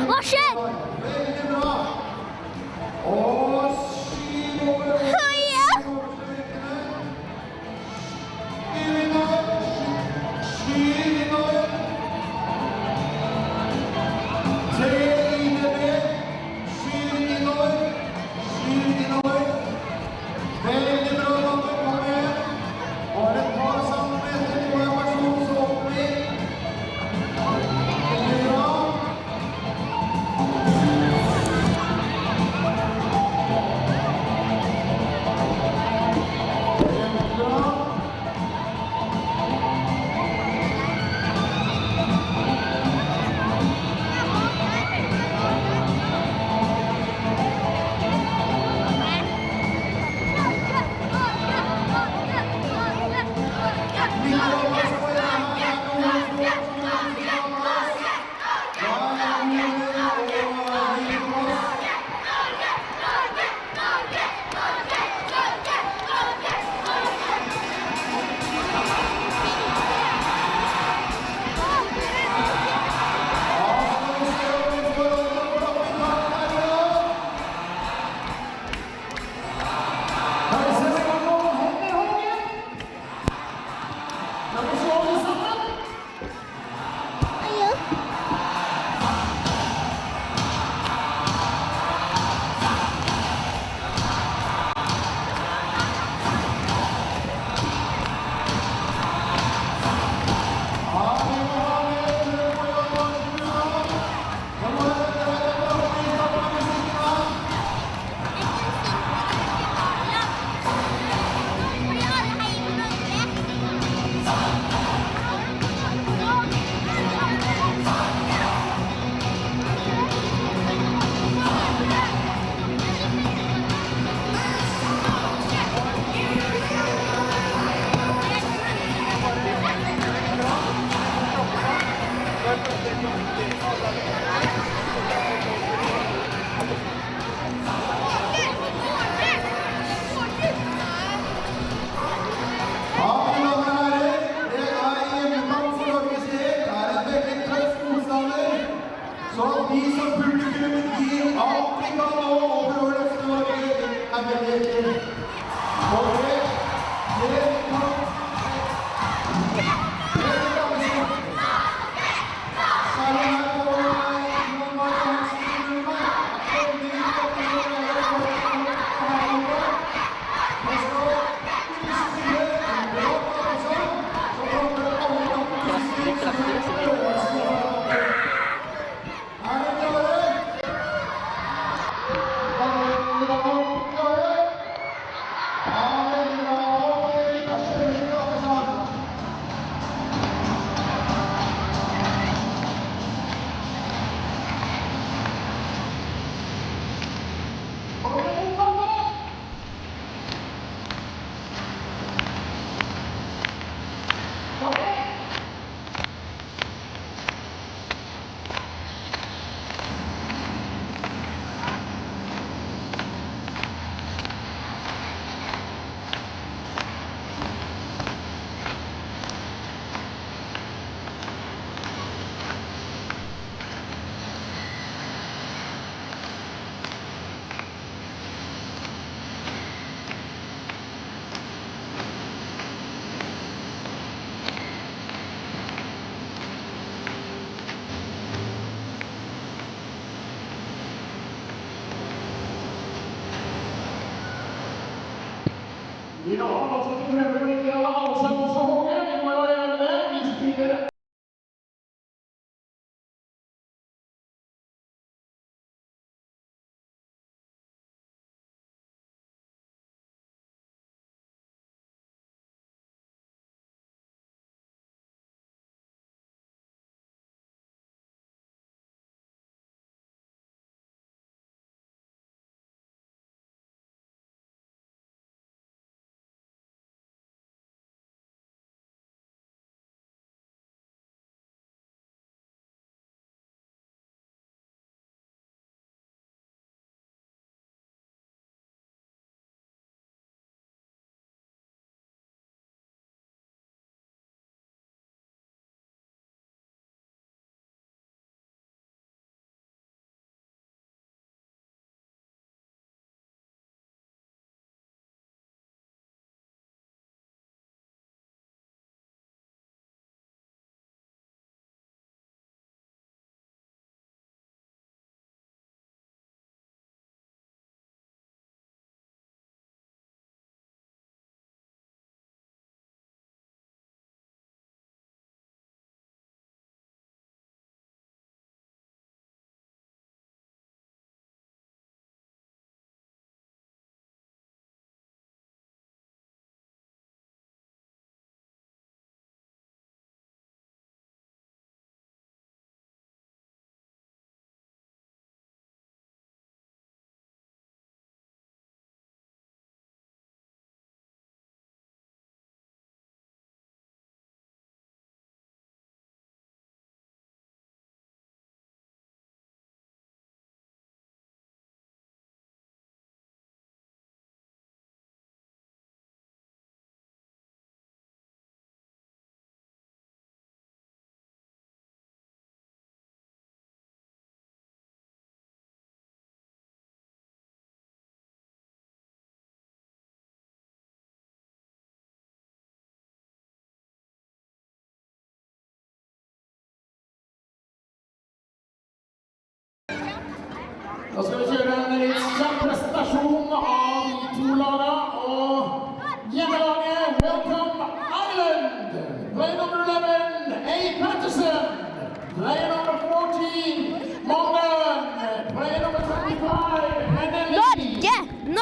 Hva skjer?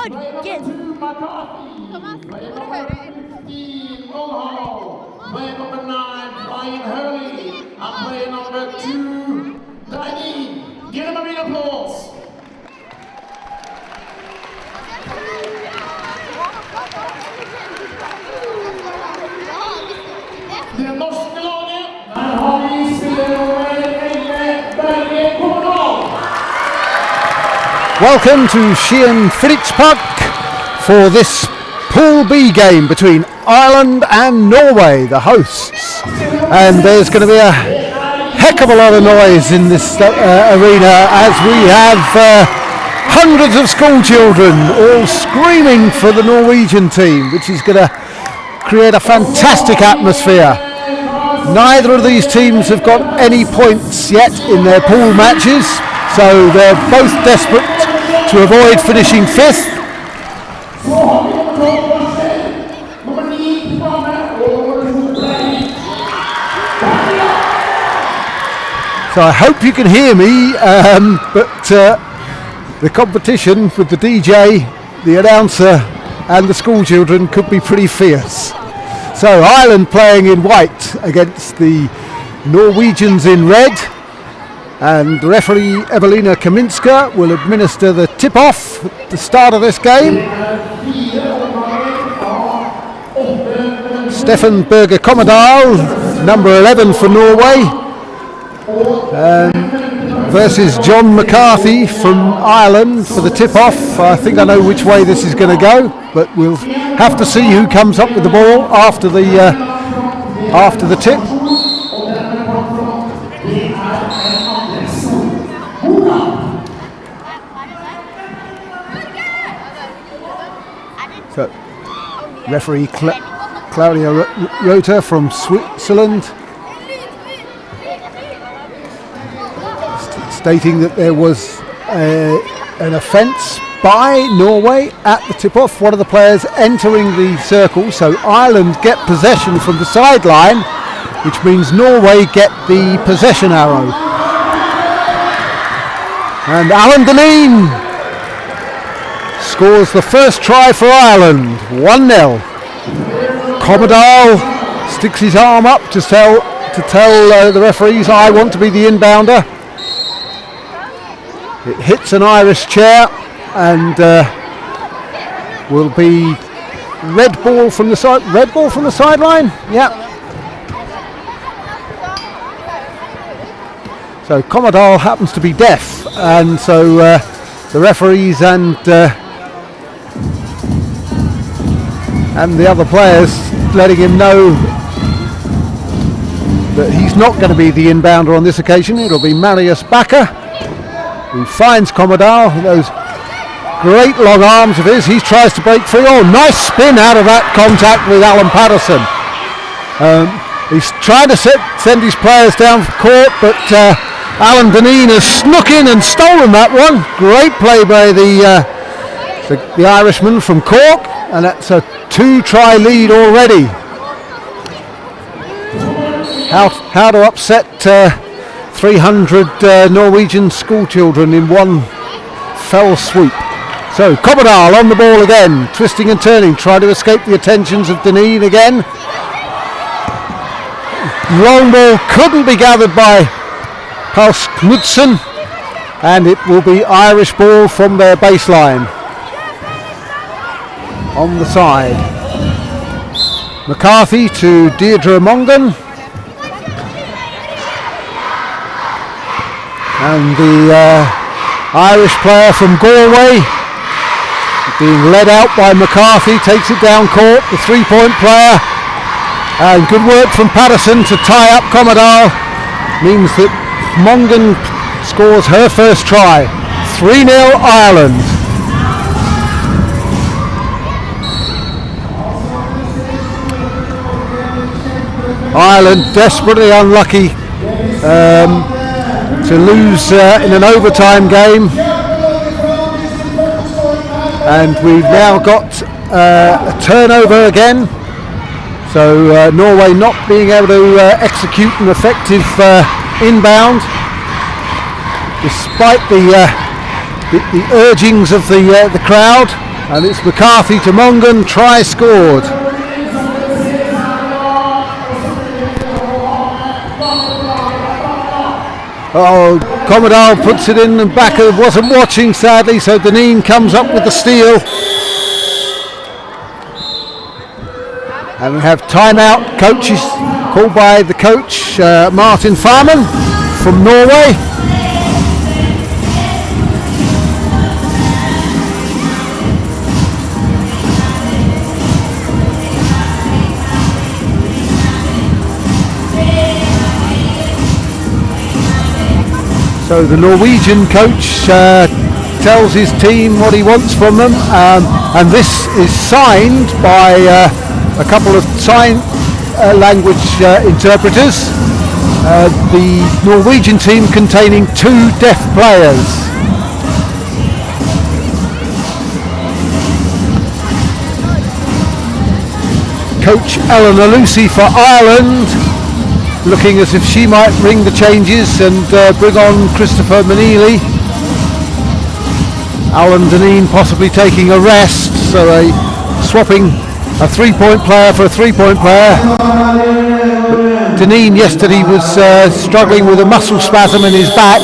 Norge! Play number 9, Brian Hurley, and play number 2, Danny. Give him a big applause. Det norske laget, der har vi spiller Norge. Welcome to Skien Friluftspark for this Pool B game between Ireland and Norway, the hosts. And there's going to be a heck of a lot of noise in this arena as we have hundreds of school children all screaming for the Norwegian team, which is going to create a fantastic atmosphere. Neither of these teams have got any points yet in their pool matches, so they're both desperate to avoid finishing fifth. So I hope you can hear me, but the competition with the DJ, the announcer and the school children could be pretty fierce. So Ireland playing in white against the Norwegians in red, and referee Evelina Kaminska will administer the tip-off at the start of this game. Stefan Berger Kommedal, number 11 for Norway, versus John McCarthy from Ireland for the tip-off. I think I know which way this is going to go, but we'll have to see who comes up with the ball after the tip. So, referee Claudia Rota from Switzerland stating that there was an offence by Norway at the tip-off, one of the players entering the circle, so Ireland get possession from the sideline, which means Norway get the possession arrow. And Alan Deneen scores the first try for Ireland, 1-0. Kommedal sticks his arm up to tell the referees, I want to be the inbounder. It hits an Irish chair and will be red ball from the sideline. Yeah. So Kommedal happens to be deaf, and so the referees and the other players letting him know that he's not going to be the inbounder on this occasion. It'll be Marius Bakker who finds Kommedal. Those great long arms of his. He tries to break free. Oh, nice spin out of that contact with Alan Patterson. He's trying to send his players down for court, but Alan Deneen has snuck in and stolen that one. Great play by the Irishman from Cork, and that's a 2-try lead already. How to upset 300 Norwegian school children in one fell swoop. So Kommedal on the ball again, twisting and turning, trying to escape the attentions of Deneen again. Long ball couldn't be gathered by Paus Knudsen, and it will be Irish ball from their baseline. On the side, McCarthy to Deirdre Mongan, and the Irish player from Galway being led out by McCarthy takes it down court, the 3-point player, and good work from Patterson to tie up Kommedal means that Mongan scores her first try. 3-0 Ireland. Ireland desperately unlucky to lose in an overtime game, and we've now got a turnover again, so Norway not being able to execute an effective inbound despite the urgings of the crowd. And it's McCarthy to Mongan, try scored. Oh, Commodore puts it in and Backer wasn't watching sadly, so Deneen comes up with the steal. And we have timeout, coaches called by the coach, Martin Farman from Norway. So the Norwegian coach tells his team what he wants from them, and this is signed by a couple of sign language interpreters. The Norwegian team containing 2 deaf players. Coach Eleanor Lucy for Ireland, looking as if she might ring the changes and bring on Christopher Manili. Alan Deneen possibly taking a rest, so they swapping a 3-point player for a 3-point player. Deneen yesterday was struggling with a muscle spasm in his back.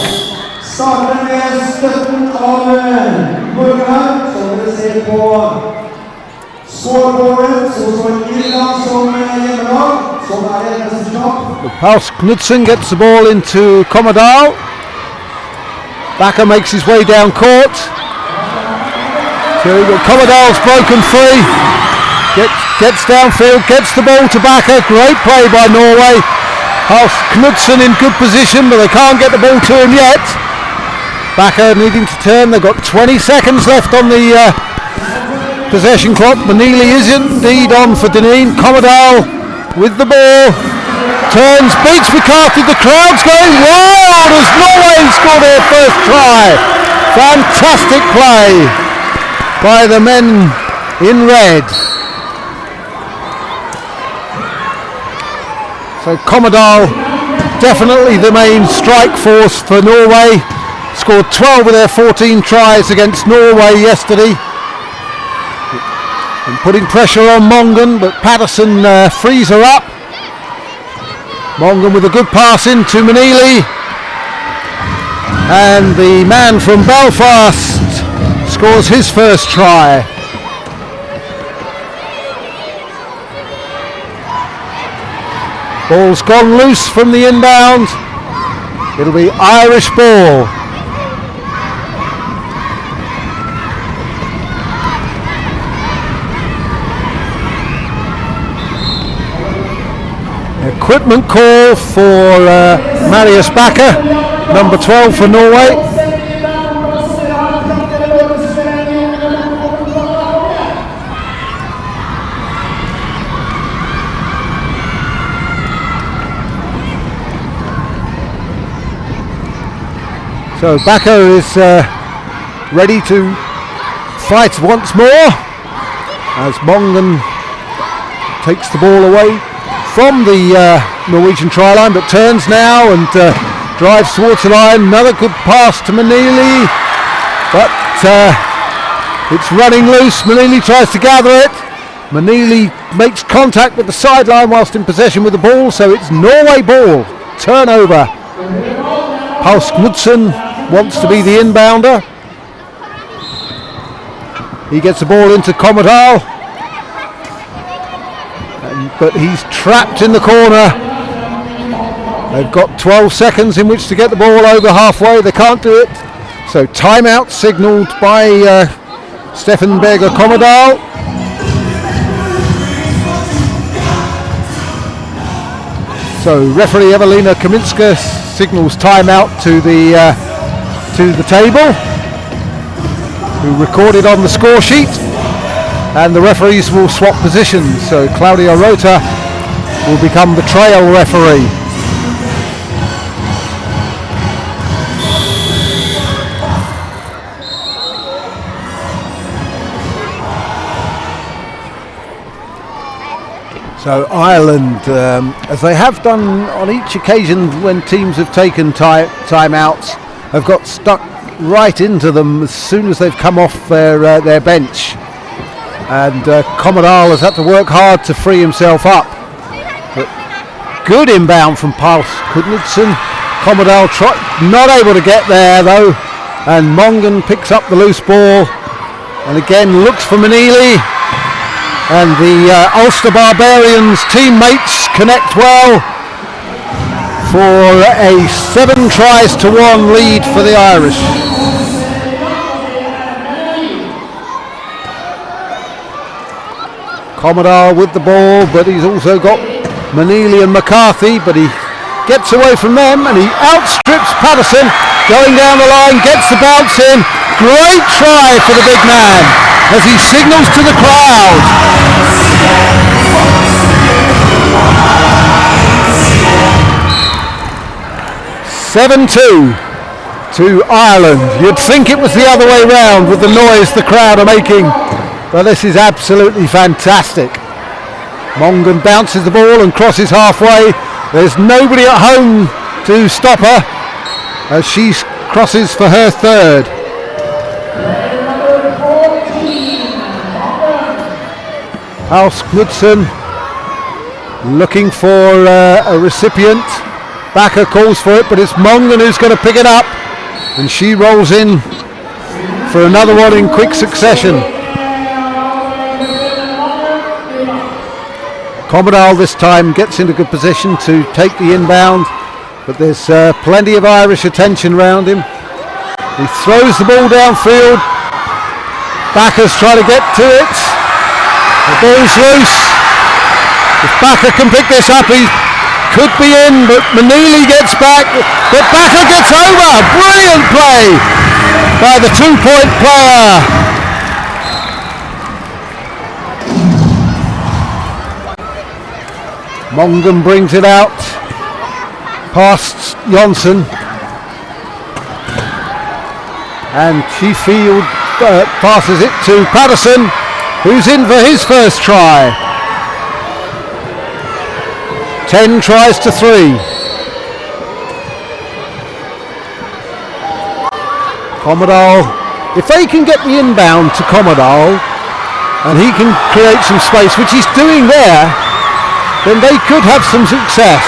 Paus Knudsen gets the ball into Commodore. Backer makes his way down court. So Commodore's broken free. Gets downfield, gets the ball to Backer. Great play by Norway. Paus Knudsen in good position, but they can't get the ball to him yet. Backer needing to turn. They've got 20 seconds left on the possession clock. Manili is indeed on for Deneen. Commodore with the ball. Turns, beats McCarthy. The crowd's going wild as Norway score their first try. Fantastic play by the men in red. So Commodore definitely the main strike force for Norway. Scored 12 of their 14 tries against Norway yesterday. And putting pressure on Mongan, but Patterson frees her up. Mongan with a good pass into Manili. And the man from Belfast scores his first try. Ball's gone loose from the inbound. It'll be Irish ball. Equipment call for Marius Backer, number 12 for Norway. So Backer is ready to fight once more as Mongan takes the ball away from the Norwegian try line, but turns now and drives towards the line. Another good pass to Manili, but it's running loose. Manili tries to gather it. Manili makes contact with the sideline whilst in possession with the ball, so it's Norway ball. Turnover. Paus Knudsen wants to be the inbounder. He gets the ball into Commodore, but he's trapped in the corner. They've got 12 seconds in which to get the ball over halfway. They can't do it. So timeout signalled by Stefan Berger Commodore. So referee Evelina Kaminska signals timeout to the table, who recorded on the score sheet. And the referees will swap positions, so Claudia Rota will become the trail referee. So Ireland, as they have done on each occasion when teams have taken timeouts, have got stuck right into them as soon as they've come off their bench. and Commodore has had to work hard to free himself up. But good inbound from Paul Knudsen. Commodore not able to get there though, and Mongan picks up the loose ball and again looks for Manili, and the Ulster Barbarians teammates connect well for a 7-1 lead for the Irish. Commodore with the ball, but he's also got Manili and McCarthy, but he gets away from them and he outstrips Patterson, going down the line, gets the bounce in. Great try for the big man as he signals to the crowd. 7-2 to Ireland. You'd think it was the other way round with the noise the crowd are making, but this is absolutely fantastic. Mongan bounces the ball and crosses halfway. There's nobody at home to stop her as she crosses for her third. House Knudsen looking for a recipient. Backer calls for it, but it's Mongan who's going to pick it up, and she rolls in for another one in quick succession. Commodore this time gets into good position to take the inbound, but there's plenty of Irish attention around him. He throws the ball downfield. Backer's trying to get to it. The ball's loose. If Backer can pick this up, he could be in, but Manili gets back, but Backer gets over. Brilliant play by the 2-point player. Mongan brings it out past Jonsson, and she passes it to Patterson, who's in for his first try. 10 tries to 3. Commodore, if they can get the inbound to Commodore and he can create some space, which he's doing there, then they could have some success.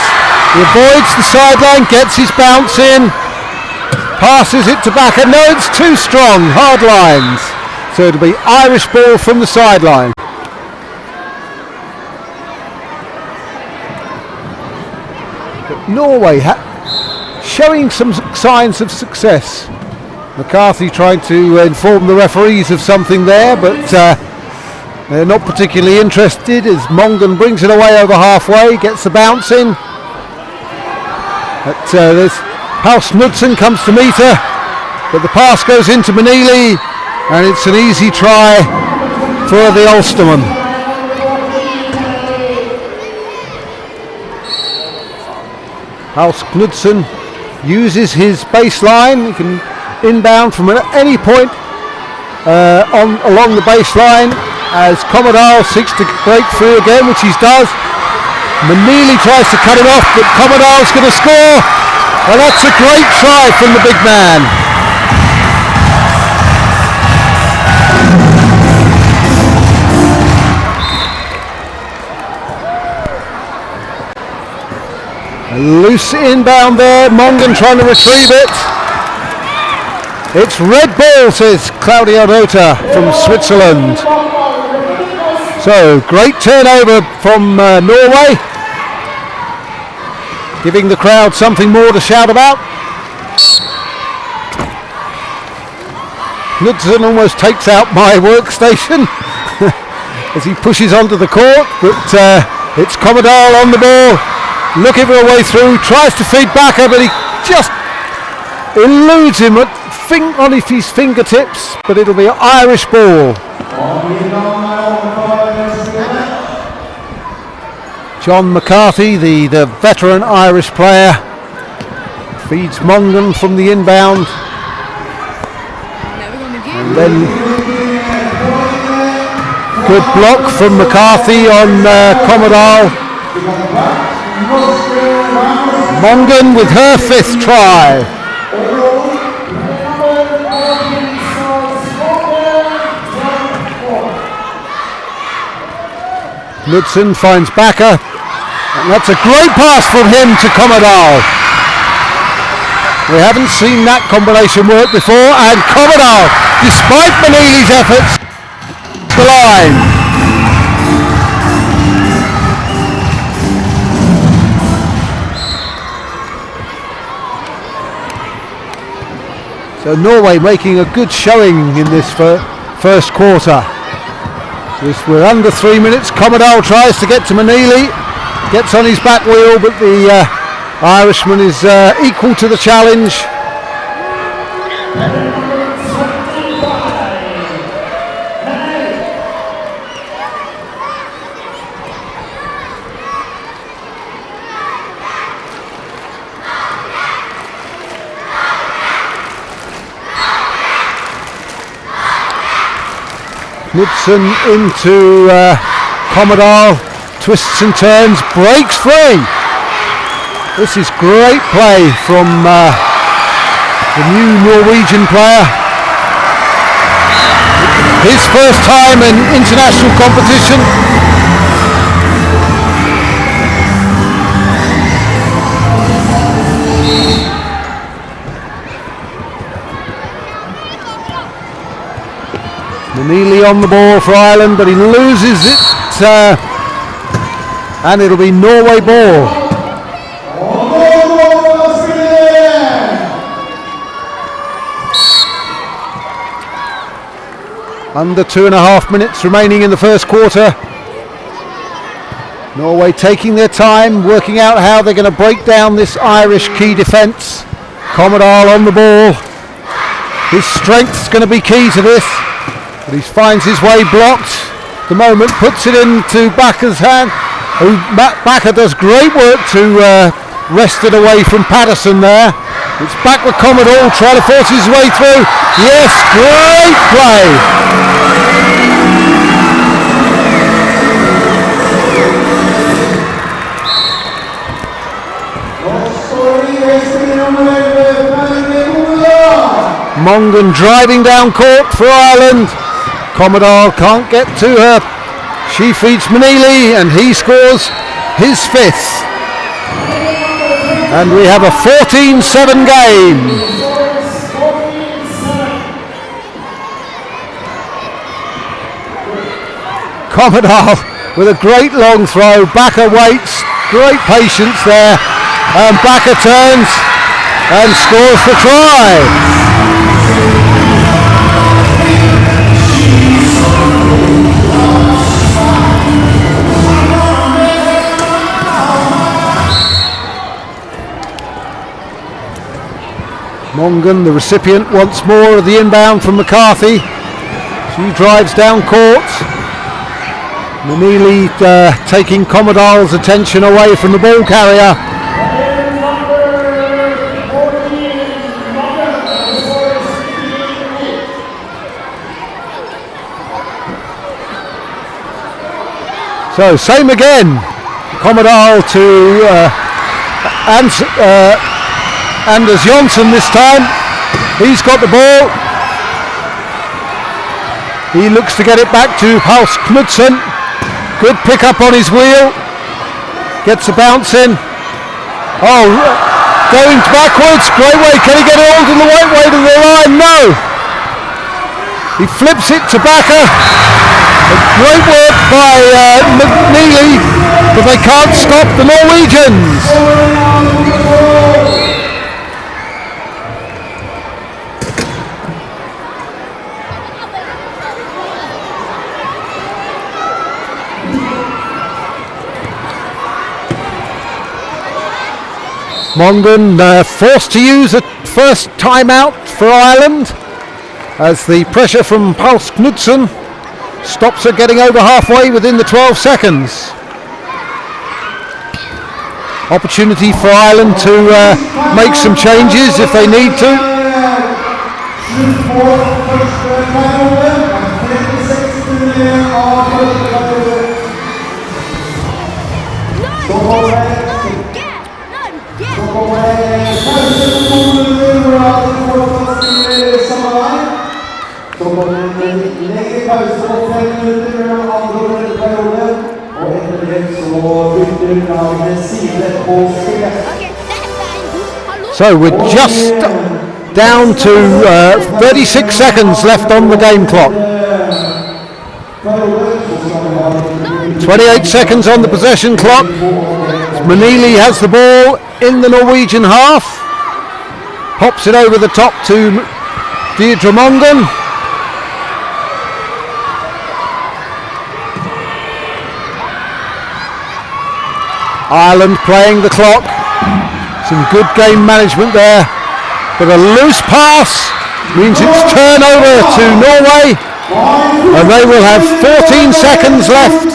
He avoids the sideline, gets his bounce in, passes it to Backer. No, it's too strong, hard lines. So it'll be Irish ball from the sideline. But Norway showing some signs of success. McCarthy trying to inform the referees of something there, but they're not particularly interested as Mongan brings it away over halfway, gets the bounce in. But there's House Knudsen comes to meet her, but the pass goes into Manili, and it's an easy try for the Ulsterman. House Knudsen uses his baseline. He can inbound from any point along the baseline as Commodore seeks to break through again, which he does. Manili tries to cut him off, but Commodore's going to score, and that's a great try from the big man. A loose inbound there, Mongan trying to retrieve it. It's red ball, says Claudia Rota from Switzerland. So, great turnover from Norway, giving the crowd something more to shout about. Knudsen almost takes out my workstation as he pushes onto the court, but it's Commodore on the ball, looking for a way through, tries to feed Backer, but he just eludes him on his fingertips, but it'll be an Irish ball. John McCarthy, the veteran Irish player, feeds Mongan from the inbound. And then good block from McCarthy on Commodore. Mongan with her 5th try. Knudsen finds Bakker, and that's a great pass from him to Commodore. We haven't seen that combination work before, and Commodore, despite Manili's efforts, the line. So Norway making a good showing in this first quarter. We're under 3 minutes. Commodore tries to get to Manili, gets on his back wheel, but the Irishman is equal to the challenge. Knudsen into Commodore, twists and turns, breaks free. This is great play from the new Norwegian player. His first time in international competition. Manili on the ball for Ireland, but he loses it, and it'll be Norway ball. Under 2.5 minutes remaining in the first quarter. Norway taking their time, working out how they're going to break down this Irish key defence. Commodore on the ball. His strength's going to be key to this. But he finds his way blocked. The moment puts it into Bakker's hand. Bakker does great work to wrest it away from Patterson there. It's back with Commodore trying to force his way through. Yes, great play. Mongan driving down court for Ireland. Commodore can't get to her. She feeds Manili and he scores his 5th. And we have a 14-7 game. Commodore with a great long throw. Bakker waits. Great patience there. And Bakker turns and scores the try. Mongan, the recipient, once more of the inbound from McCarthy. She drives down court. Manili taking Commodore's attention away from the ball carrier. So same again. Commodore to Anders Jonsson this time. He's got the ball. He looks to get it back to Paus Knudsen. Good pick up on his wheel. Gets a bounce in. Oh, going backwards. Great way. Can he get it all to the right way to the line? No. He flips it to Bakker. Great work by McNeely, but they can't stop the Norwegians. Mongan forced to use a first timeout for Ireland as the pressure from Paus Knudsen stops her getting over halfway within the 12 seconds. Opportunity for Ireland to make some changes if they need to. So we're just down to 36 seconds left on the game clock. 28 seconds on the possession clock. Manili has the ball in the Norwegian half. Pops it over the top to Deirdre Mongan. Ireland playing the clock. Some good game management there. But a loose pass means it's turnover to Norway. And they will have 14 seconds left.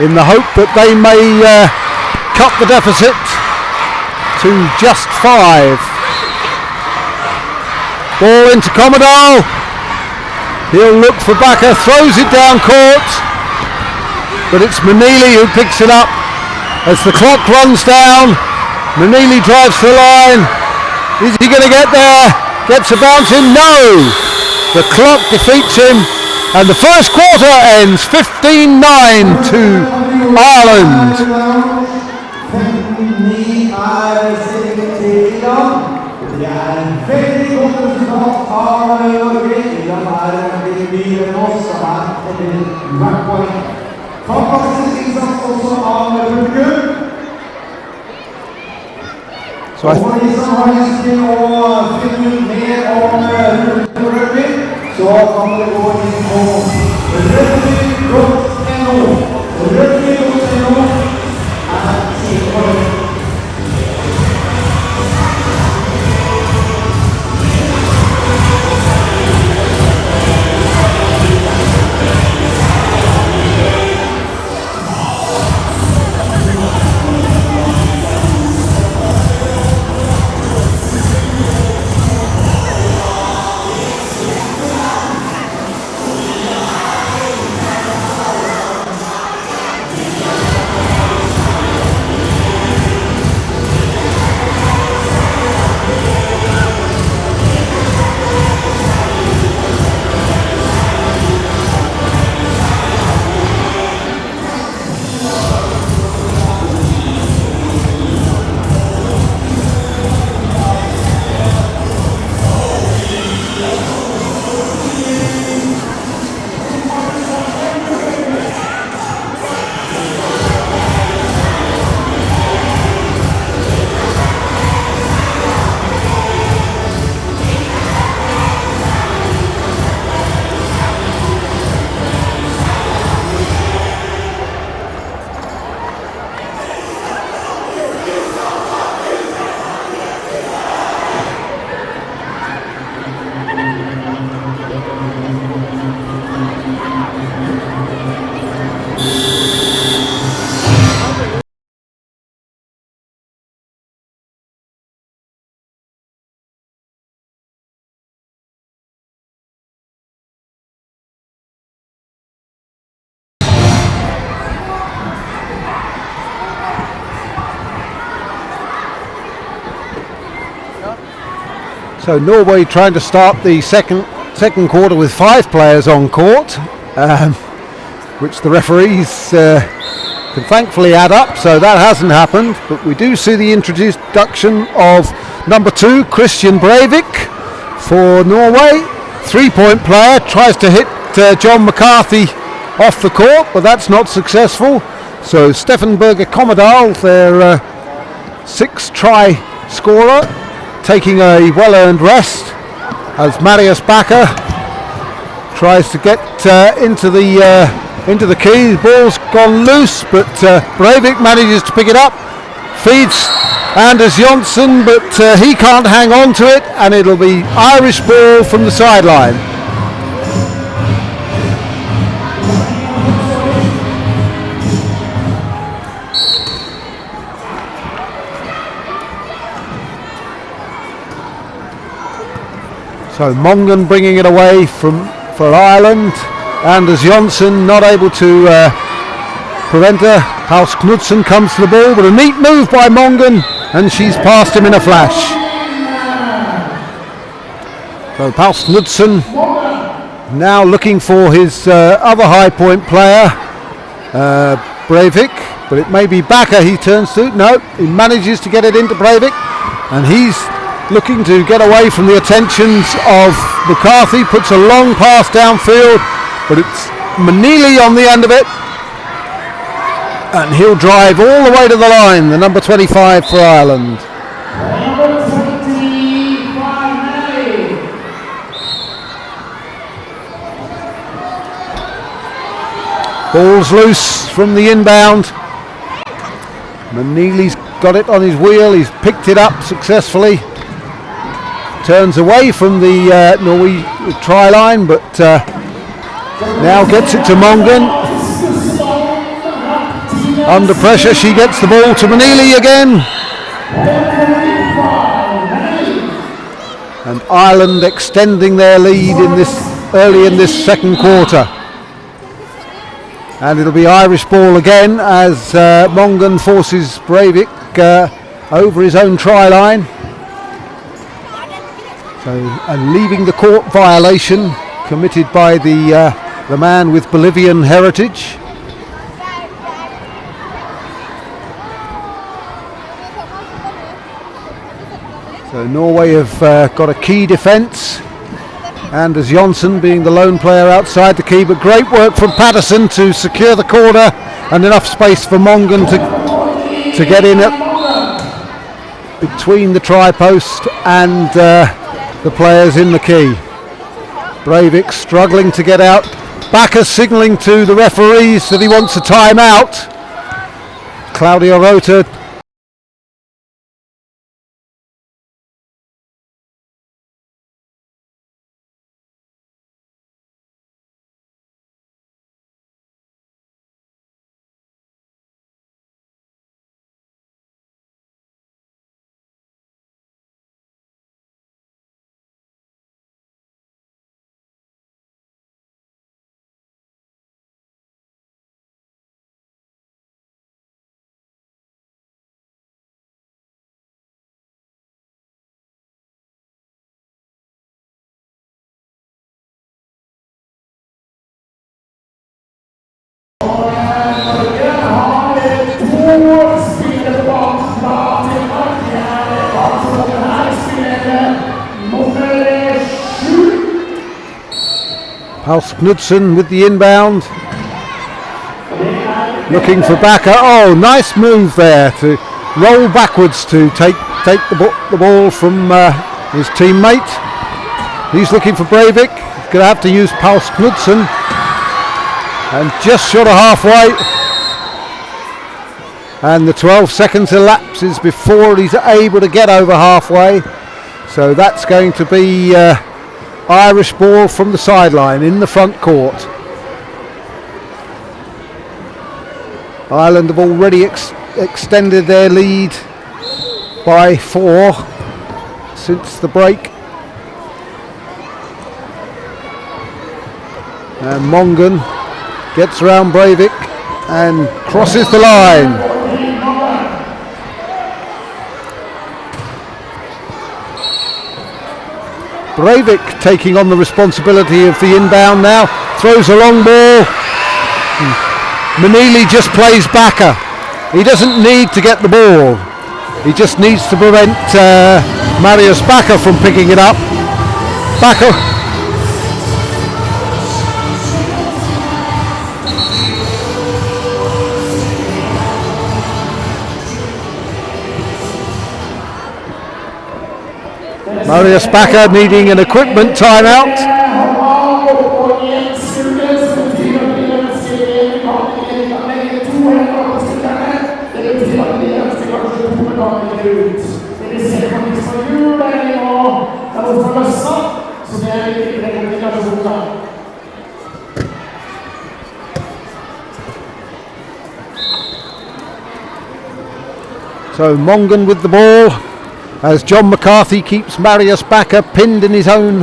In the hope that they may cut the deficit to just 5. Ball into Commodore. He'll look for Bakker, throws it down court. But it's Manili who picks it up as the clock runs down. Manili drives the line. Is he going to get there? Gets a bounce in? No! The clock defeats him. And the first quarter ends 15-9 to Ireland. So I So Norway trying to start the second quarter with 5 players on court, which the referees can thankfully add up, so that hasn't happened. But we do see the introduction of number 2, Christian Breivik for Norway. 3-point player, tries to hit John McCarthy off the court, but that's not successful. So Stefan Berger Commodore, their 6-try scorer, taking a well-earned rest as Marius Bakker tries to get into the key. The ball's gone loose, but Breivik manages to pick it up, feeds Anders Jonsson, but he can't hang on to it, and it'll be Irish ball from the sideline. So Mongan bringing it away for Ireland. Anders Jonsson not able to prevent her. Paus Knudsen comes to the ball, but a neat move by Mongan, and she's past him in a flash. So Paus Knudsen Now looking for his other high point player, Breivik, but it may be Bakker he turns to. No, he manages to get it into Breivik, and he's looking to get away from the attentions of McCarthy. Puts a long pass downfield, but it's Manili on the end of it, and he'll drive all the way to the line, the number 25 for Ireland. Ball's loose from the inbound. Manili's got it on his wheel. He's picked it up successfully. Turns away from the Norwegian try line, but now gets it to Mongan. Under pressure, she gets the ball to Manili again. And Ireland extending their lead early in this second quarter. And it'll be Irish ball again as Mongan forces Breivik over his own try line. So, and leaving the court violation committed by the man with Bolivian heritage. So Norway have got a key defence. Anders Jonsson being the lone player outside the key, but great work from Patterson to secure the corner and enough space for Mongan to get in between the try post and the players in the key. Breivik struggling to get out. Bakker signalling to the referees that he wants a timeout. Claudia Rota Pals Knudsen with the inbound, looking for Bakker. Oh, nice move there to roll backwards to take the ball from his teammate. He's looking for Breivik. He's going to have to use Pals Knudsen, and just short of halfway. And the 12 seconds elapses before he's able to get over halfway. So that's going to be Irish ball from the sideline in the front court. Ireland have already extended their lead by 4 since the break. And Mongan gets around Breivik and crosses the line. Breivik taking on the responsibility of the inbound now, throws a long ball. Manili just plays Bakker. He doesn't need to get the ball. He just needs to prevent Marius Bakker from picking it up. Bakker. Marius Bakker needing an equipment timeout. So Mongan with the ball, as John McCarthy keeps Marius Bakker pinned in his own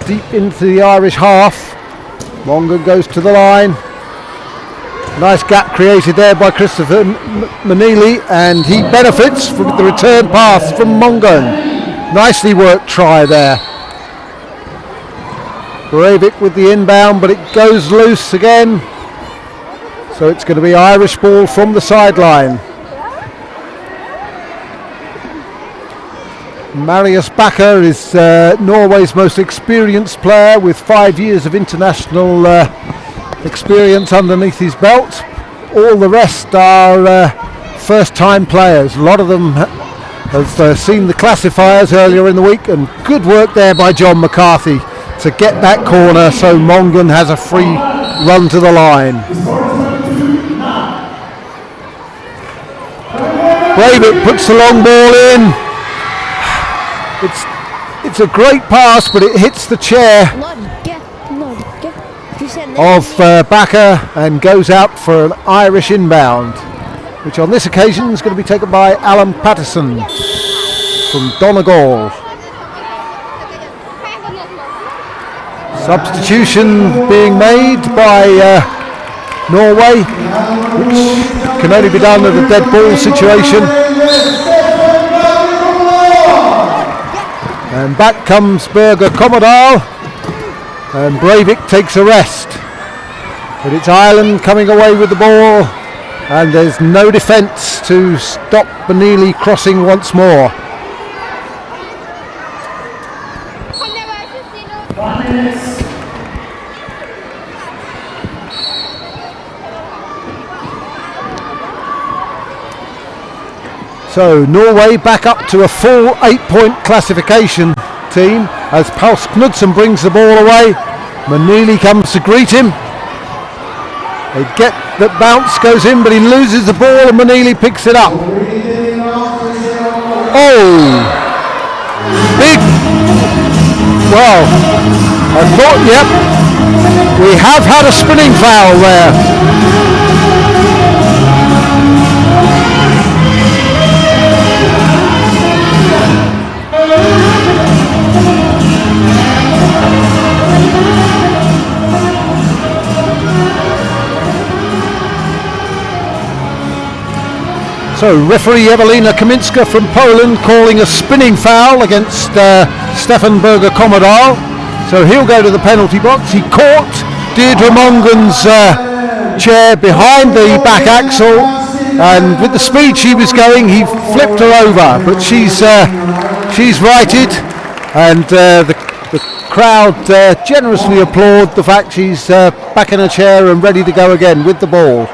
deep into the Irish half. Mongan goes to the line. Nice gap created there by Christopher Manili, and he benefits from the return pass from Mongan. Nicely worked try there. Breivik with the inbound, but it goes loose again. So it's going to be Irish ball from the sideline. Marius Bakker is Norway's most experienced player with 5 years of international experience underneath his belt. All the rest are first-time players. A lot of them have seen the classifiers earlier in the week, and good work there by John McCarthy to get that corner so Mongan has a free run to the line. Breivik puts the long ball in. It's a great pass, but it hits the chair of Bakker and goes out for an Irish inbound, which on this occasion is going to be taken by Alan Patterson from Donegal. Substitution being made by Norway, which can only be done at a dead ball situation. And back comes Berger Commodore, and Breivik takes a rest. But it's Ireland coming away with the ball, and there's no defence to stop Benili crossing once more. So Norway back up to a full 8-point classification team as Paus Knudsen brings the ball away. Benili comes to greet him. They get that bounce, goes in, but he loses the ball and Benili picks it up. Oh! Big! Well, I thought, yep, we have had a spinning foul there. So referee Ewelina Kaminska from Poland calling a spinning foul against Stefan Berger Commodore. So he'll go to the penalty box. He caught Deirdre Mongan's chair behind the back axle, and with the speed she was going, he flipped her over. But she's righted, and the crowd generously applaud the fact she's back in her chair and ready to go again with the ball.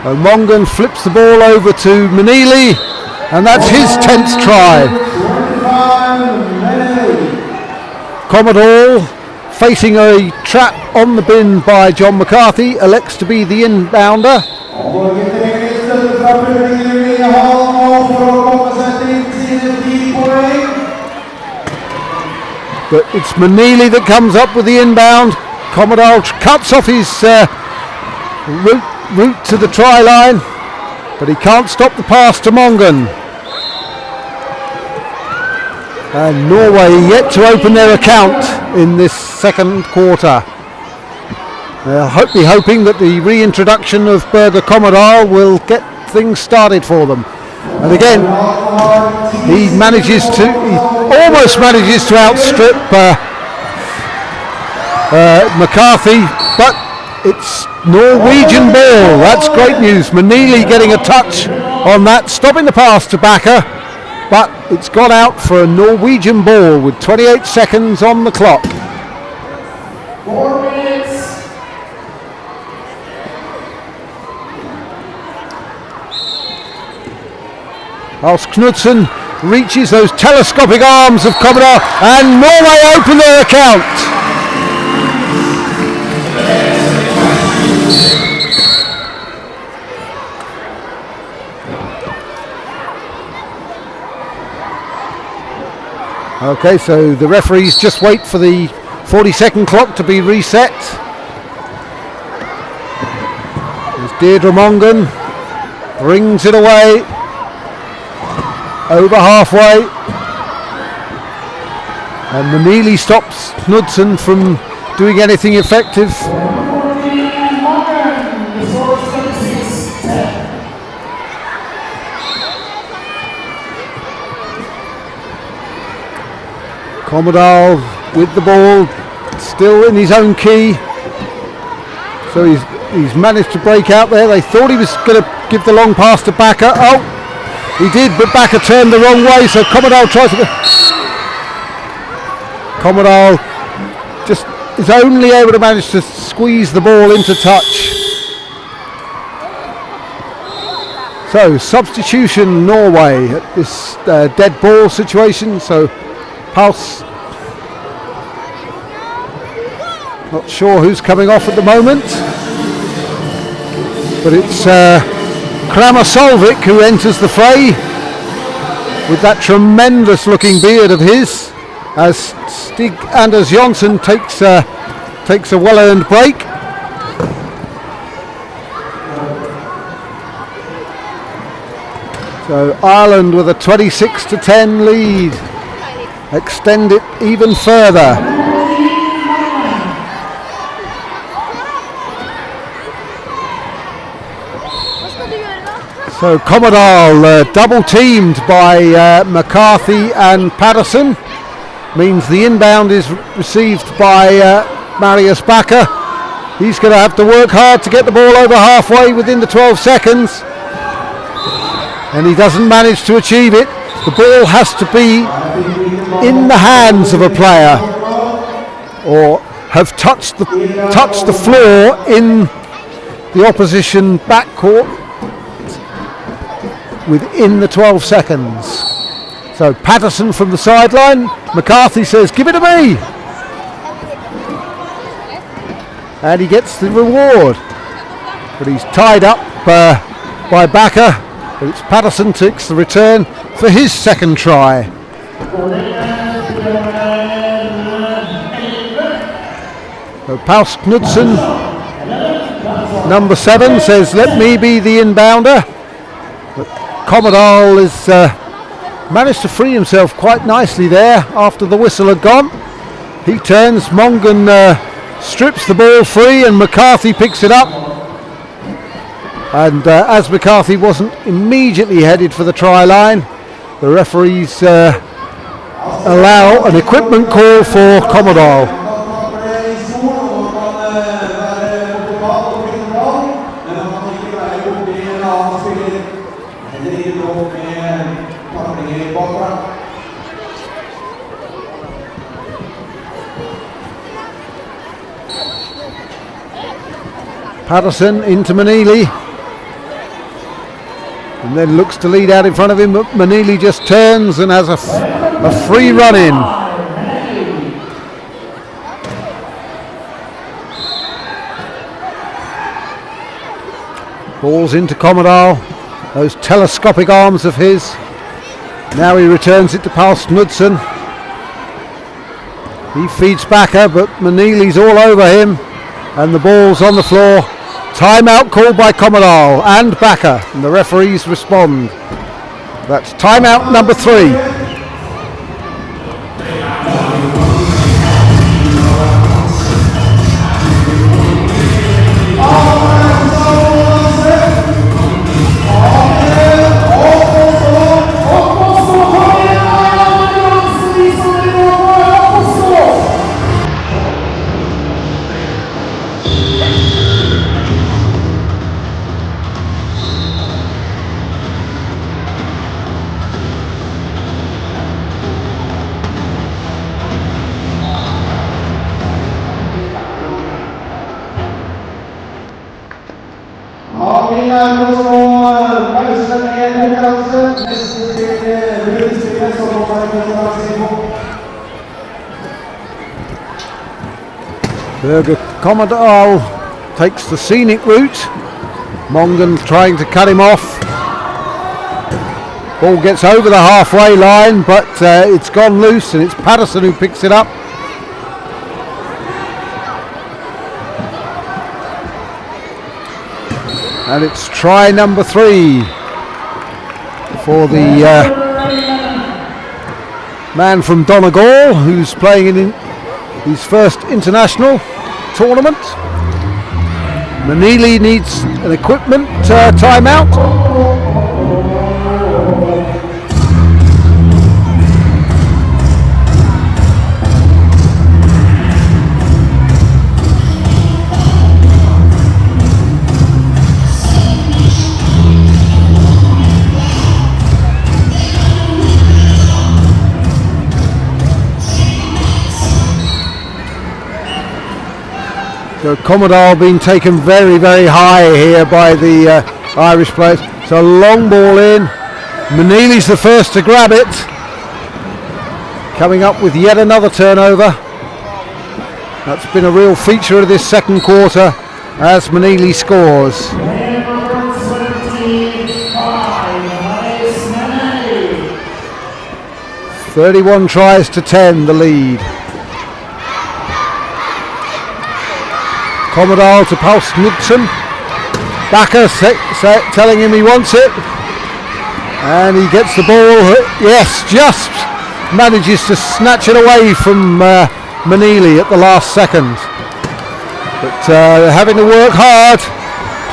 Mongan flips the ball over to Benili, and that's his 10th try. Commodore, facing a trap on the bin by John McCarthy, elects to be the inbounder. But it's Benili that comes up with the inbound. Commodore cuts off his route to the try line, but he can't stop the pass to Mongan. And Norway yet to open their account in this second quarter. They'll be hoping that the reintroduction of Berger Commodore will get things started for them. And again, he almost manages to outstrip McCarthy, but it's Norwegian ball. That's great news. Benili getting a touch on that, stopping the pass to Bakker, but it's gone out for a Norwegian ball with 28 seconds on the clock. 4 minutes. Whilst Knudsen reaches those telescopic arms of Commodore, and Norway open their account. Okay, so the referees just wait for the 40-second clock to be reset. There's Deirdre Mongan, brings it away, over halfway. And Benili stops Knudsen from doing anything effective. Commodore with the ball, still in his own key. So he's managed to break out there. They thought he was going to give the long pass to Bakker. Oh, he did, but Bakker turned the wrong way, so Commodore tries to go. Commodore just is only able to manage to squeeze the ball into touch. So substitution Norway at this dead ball situation. So Pulse, not sure who's coming off at the moment, but it's Kramer Solvik who enters the fray with that tremendous looking beard of his, as Stig Anders Jonsson takes a well-earned break. So Ireland with a 26-10 lead, extend it even further. So Commodore double teamed by McCarthy and Patterson, means the inbound is received by Marius Bakker. He's going to have to work hard to get the ball over halfway within the 12 seconds. And he doesn't manage to achieve it. The ball has to be in the hands of a player or have touched the floor in the opposition backcourt within the 12 seconds. So Patterson from the sideline. McCarthy says, "Give it to me." And he gets the reward. But he's tied up by Bakker. But it's Patterson takes the return for his second try. So Paus Knudsen, number 7, says, "Let me be the inbounder." But Commodore has managed to free himself quite nicely there after the whistle had gone. He turns, Mongan strips the ball free, and McCarthy picks it up. And as McCarthy wasn't immediately headed for the try line, the referees allow an equipment call for Commodore. Patterson into Manili, and then looks to lead out in front of him, but Manili just turns and has a free run in. Balls into Commodore, those telescopic arms of his. Now he returns it to Paus Knudsen. He feeds Bakker, but Manili's all over him, and the ball's on the floor. Timeout called by Commodore and Bakker, and the referees respond. That's timeout number 3. Commodore takes the scenic route. Mongan trying to cut him off. Ball gets over the halfway line, but it's gone loose, and it's Patterson who picks it up. And it's try number 3 for the man from Donegal, who's playing in his first international tournament. Manili needs an equipment timeout. So Commodore being taken very, very high here by the Irish players. So long ball in. Maneely's the first to grab it. Coming up with yet another turnover. That's been a real feature of this second quarter as Maneely scores. 31 tries to 10, the lead. Commodore to Paul Knudsen. Backer telling him he wants it. And he gets the ball. Yes, just manages to snatch it away from Maneely at the last second. But having to work hard.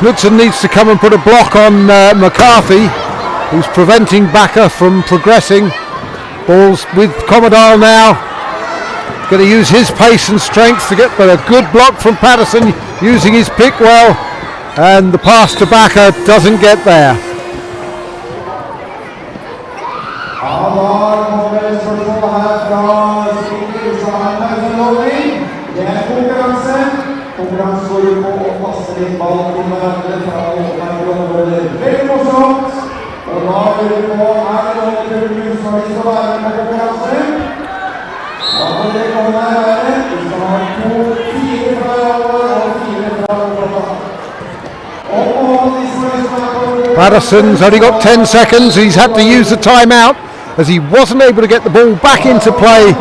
Knudsen needs to come and put a block on McCarthy, who's preventing Backer from progressing. Ball's with Commodore now. Going to use his pace and strength to get, but a good block from Patterson using his pick well, and the pass to Backer doesn't get there. Patterson's only got 10 seconds. He's had to use the timeout as he wasn't able to get the ball back into play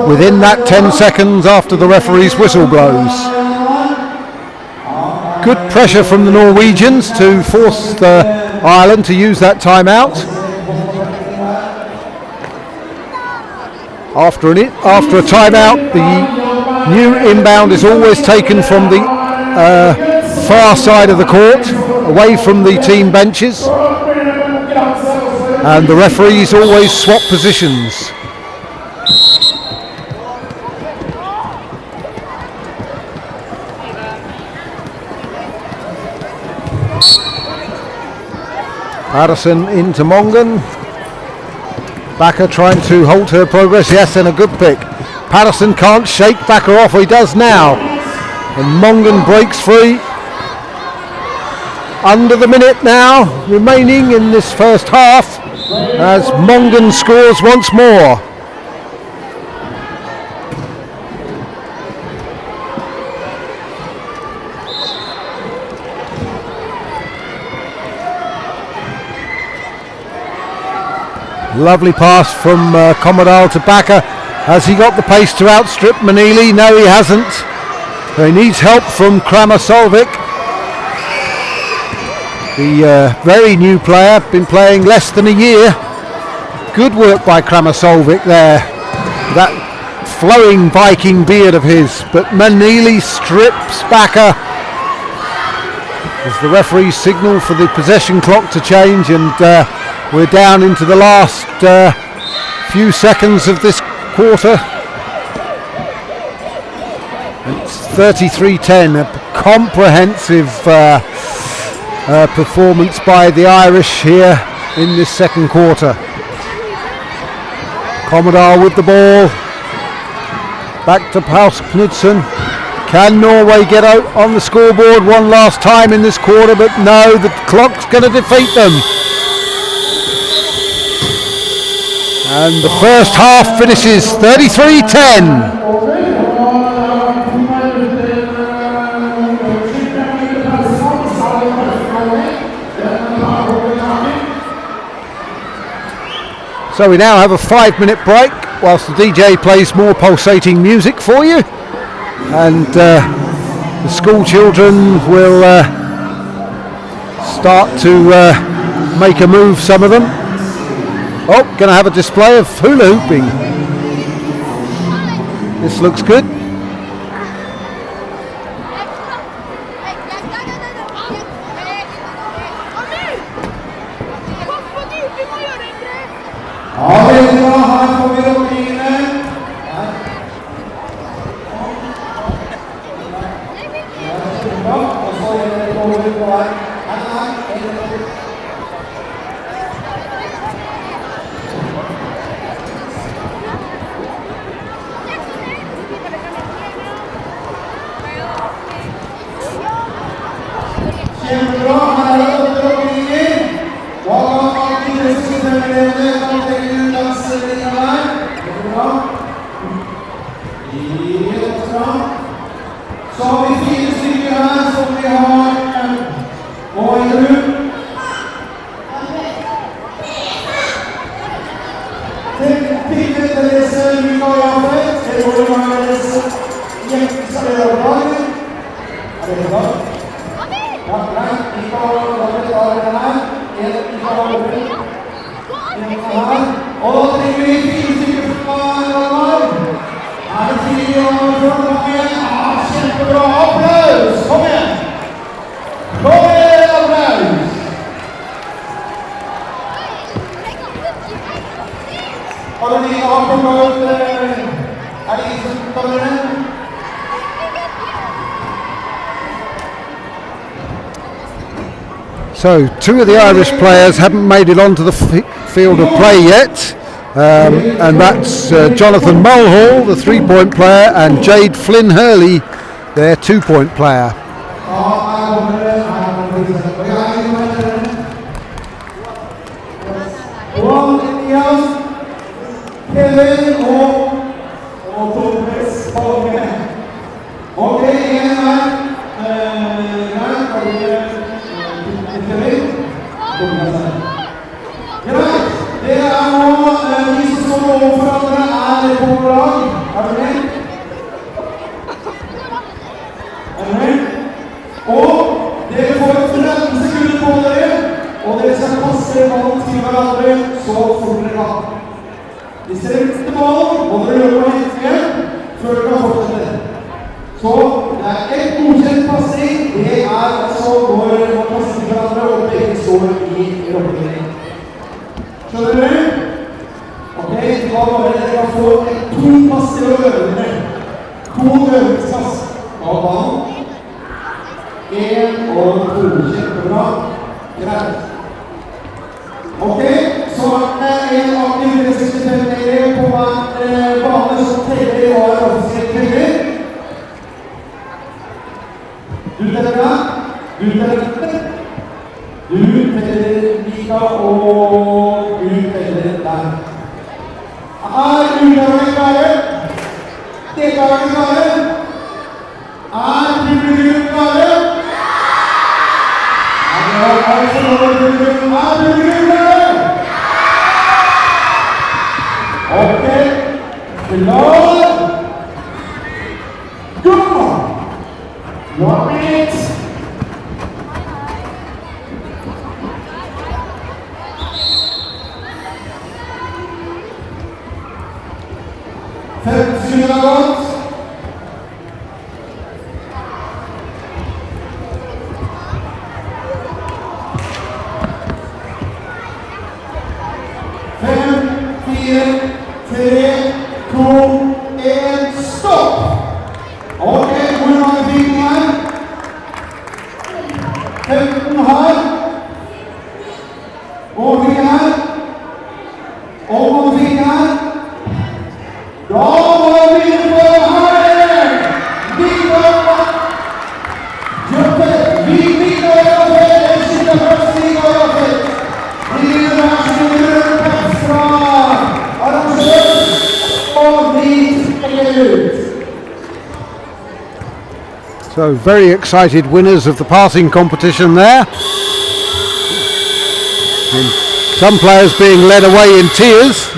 within that 10 seconds after the referee's whistle blows. Good pressure from the Norwegians to force Ireland to use that timeout. After a timeout, the new inbound is always taken from the far side of the court, away from the team benches, and the referees always swap positions. Patterson into Mongan. Backer trying to halt her progress. Yes, and a good pick. Patterson can't shake Backer off. He does now. And Mongan breaks free. Under the minute now remaining in this first half as Mongan scores once more. Lovely pass from Commodore to Backer. Has he got the pace to outstrip Maneely? No, he hasn't. He needs help from Kramer Solvik. The very new player, been playing less than a year. Good work by Kramer Solvik there. That flowing Viking beard of his. But Maneely strips Backer as the referee signal for the possession clock to change, and we're down into the last few seconds of this quarter. It's 33-10, a comprehensive performance by the Irish here in this second quarter. Commodore with the ball. Back to Paul Knudsen. Can Norway get out on the scoreboard one last time in this quarter? But no, the clock's going to defeat them. And the first half finishes 33-10. So we now have a 5-minute break whilst the DJ plays more pulsating music for you, and the school children will start to make a move, some of them. Oh, going to have a display of hula hooping. This looks good. Så har vi 4 stykker her som vi har og en grunn. Fikk etter disse Mikael, det går i gang med disse hjelpesarbeiderne. Det bra? Ja, greit. Vi kan ta den her. En her. Og da trenger vi 4 stykker fra Ragnar. Her er 4 fra Ragnar. Kjempebra. Applaus! Kom igjen! Kom igjen, applaus! Har du de avkommet ut? Er det ingen som kommer inn? So 2 of the Irish players haven't made it onto the field of play yet, and that's Jonathan Mulhall, the 3-point player, and Jade Flynn Hurley, their 2-point player. So very excited winners of the passing competition there. And some players being led away in tears.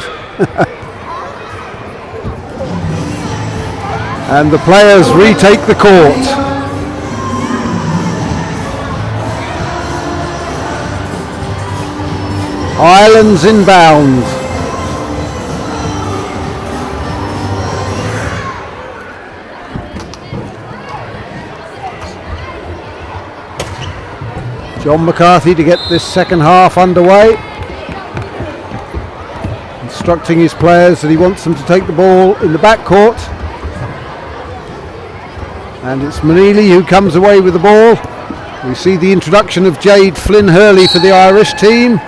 And the players retake the court. Ireland's inbound. John McCarthy to get this second half underway, instructing his players that he wants them to take the ball in the backcourt. And it's Manili who comes away with the ball. We see the introduction of Jade Flynn Hurley for the Irish team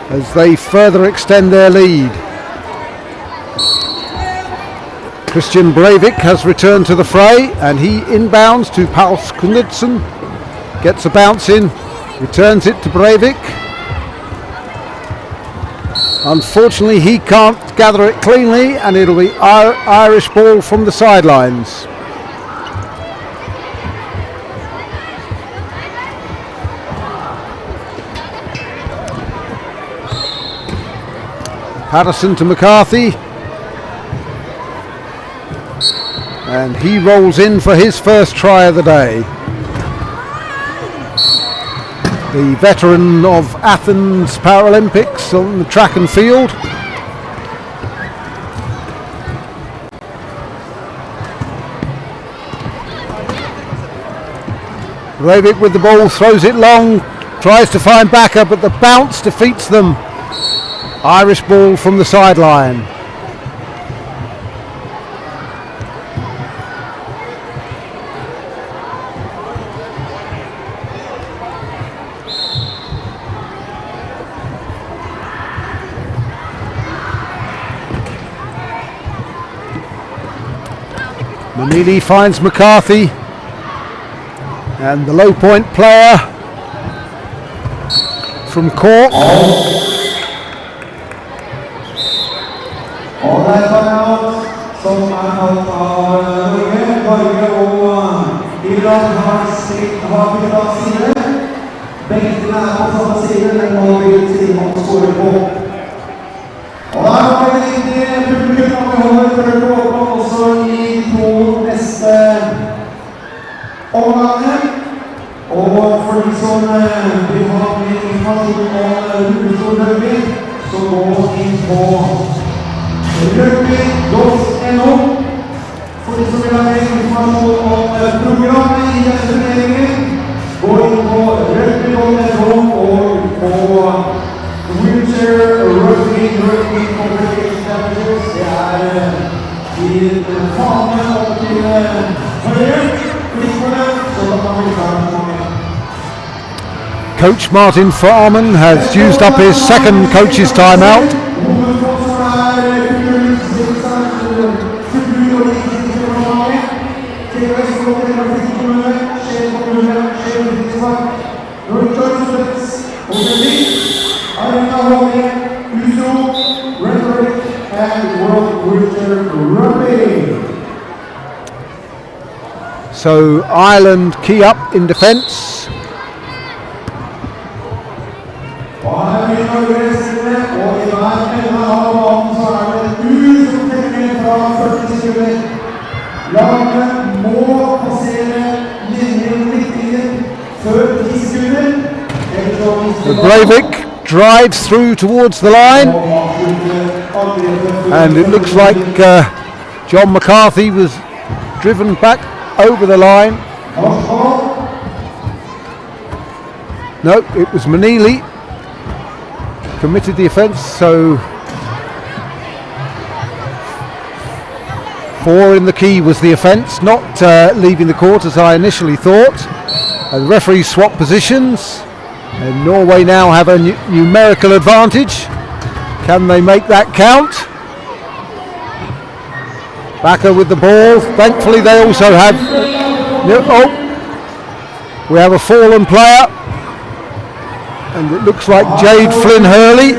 as they further extend their lead. Christian Breivik has returned to the fray and he inbounds to Pauls Knudsen. Gets a bounce in, returns it to Breivik. Unfortunately, he can't gather it cleanly, and it'll be Irish ball from the sidelines. Patterson to McCarthy, and he rolls in for his first try of the day. The veteran of Athens Paralympics on the track and field. Breivik with the ball, throws it long, tries to find backer, but the bounce defeats them. Irish ball from the sideline. Manili finds McCarthy, and the low point player from Cork. Som out av Norge, Norge og Irland har byttet side. Begge på samme side, den må bytte side man skårer på. Og der var det litt publikum vi holder for å gå på også i to neste omganger. Og for de som vil ha mer informasjon om rullestolrugby, så gå inn på rugby.no. For de som vil ha mer informasjon om programmet i denne turneringen, gå inn på rugby.no og på Wheelchair Rugby Competitions. Det i fane opp til høyre, klikkerne, så da kan vi klare mange. Coach Martin Farman has used up his second coach's timeout. So Ireland key up in defence. Breivik drives through towards the line, and it looks like John McCarthy was driven back over the line. No, it was Manili committed the offence, so 4 in the key was the offence, not leaving the court as I initially thought. And the referees swap positions, and Norway now have a numerical advantage. Can they make that count? Backer with the ball. Thankfully they also have, we have a fallen player, and it looks like Jade Flynn Hurley.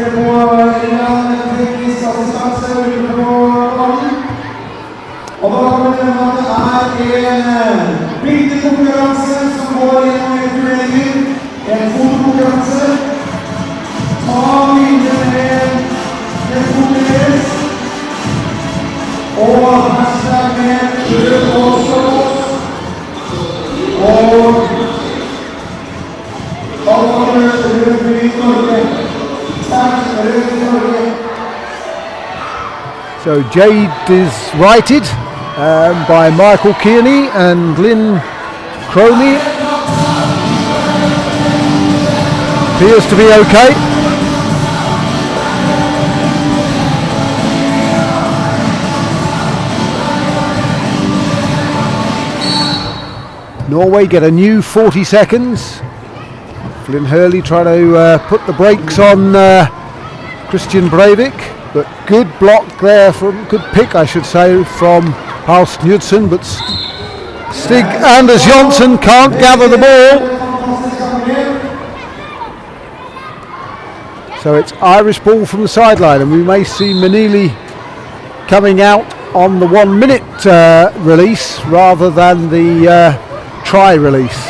So Jade is righted by Michael Kearney and Lynn Cromie. Appears to be okay. Norway get a new 40 seconds. Flynn Hurley trying to put the brakes on Christian Breivik, but good block there, good pick I should say, from Paus Knudsen, but Stig Anders Johnsen can't gather the ball. So it's Irish ball from the sideline, and we may see Manili coming out on the 1 minute release rather than the try release.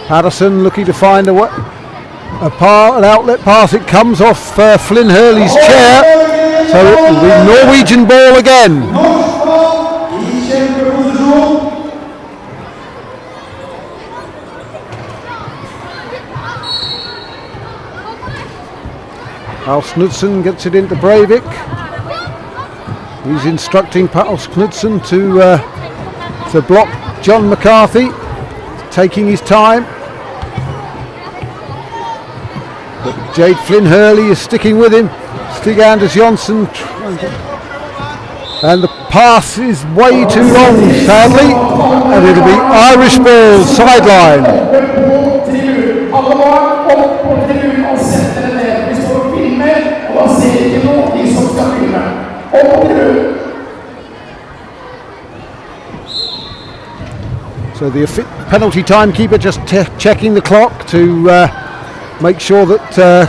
Patterson looking to find an outlet pass. It comes off Flynn Hurley's chair, so it will be Norwegian ball again. Pals Knudsen gets it into Breivik. He's instructing Pals Knudsen to block John McCarthy, taking his time. But Jade Flynn Hurley is sticking with him. Stig Anders Jonsson, and the pass is way too long, sadly, and it'll be Irish ball sideline. So the penalty timekeeper just checking the clock to make sure that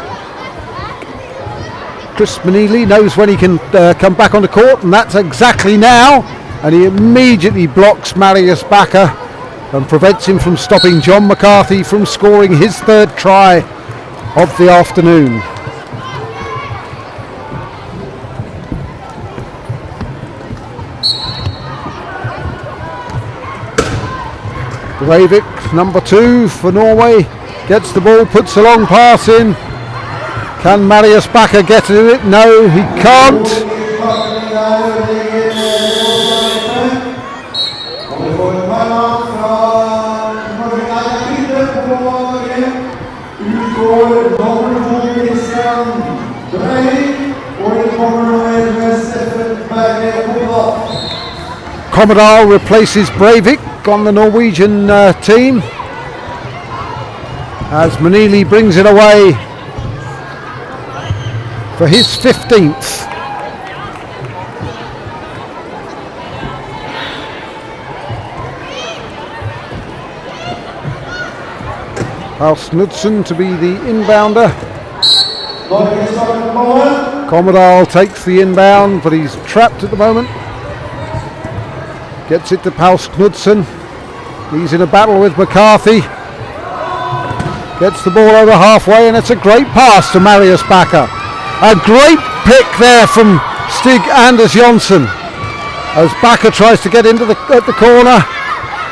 Chris Manili knows when he can come back on the court, and that's exactly now. And he immediately blocks Marius Bakker and prevents him from stopping John McCarthy from scoring his third try of the afternoon. Breivik, number 2 for Norway, gets the ball, puts a long pass in. Can Marius Bakker get to it? No, he can't. Commodore replaces Breivik on the Norwegian team as Manili brings it away for his 15th. Pals Knudsen to be the inbounder. Commodore takes the inbound, but he's trapped at the moment. Gets it to Pals Knudsen. He's in a battle with McCarthy. Gets the ball over halfway, and it's a great pass to Marius Bakker. A great pick there from Stig Anders Jonsson as Bakker tries to get into at the corner.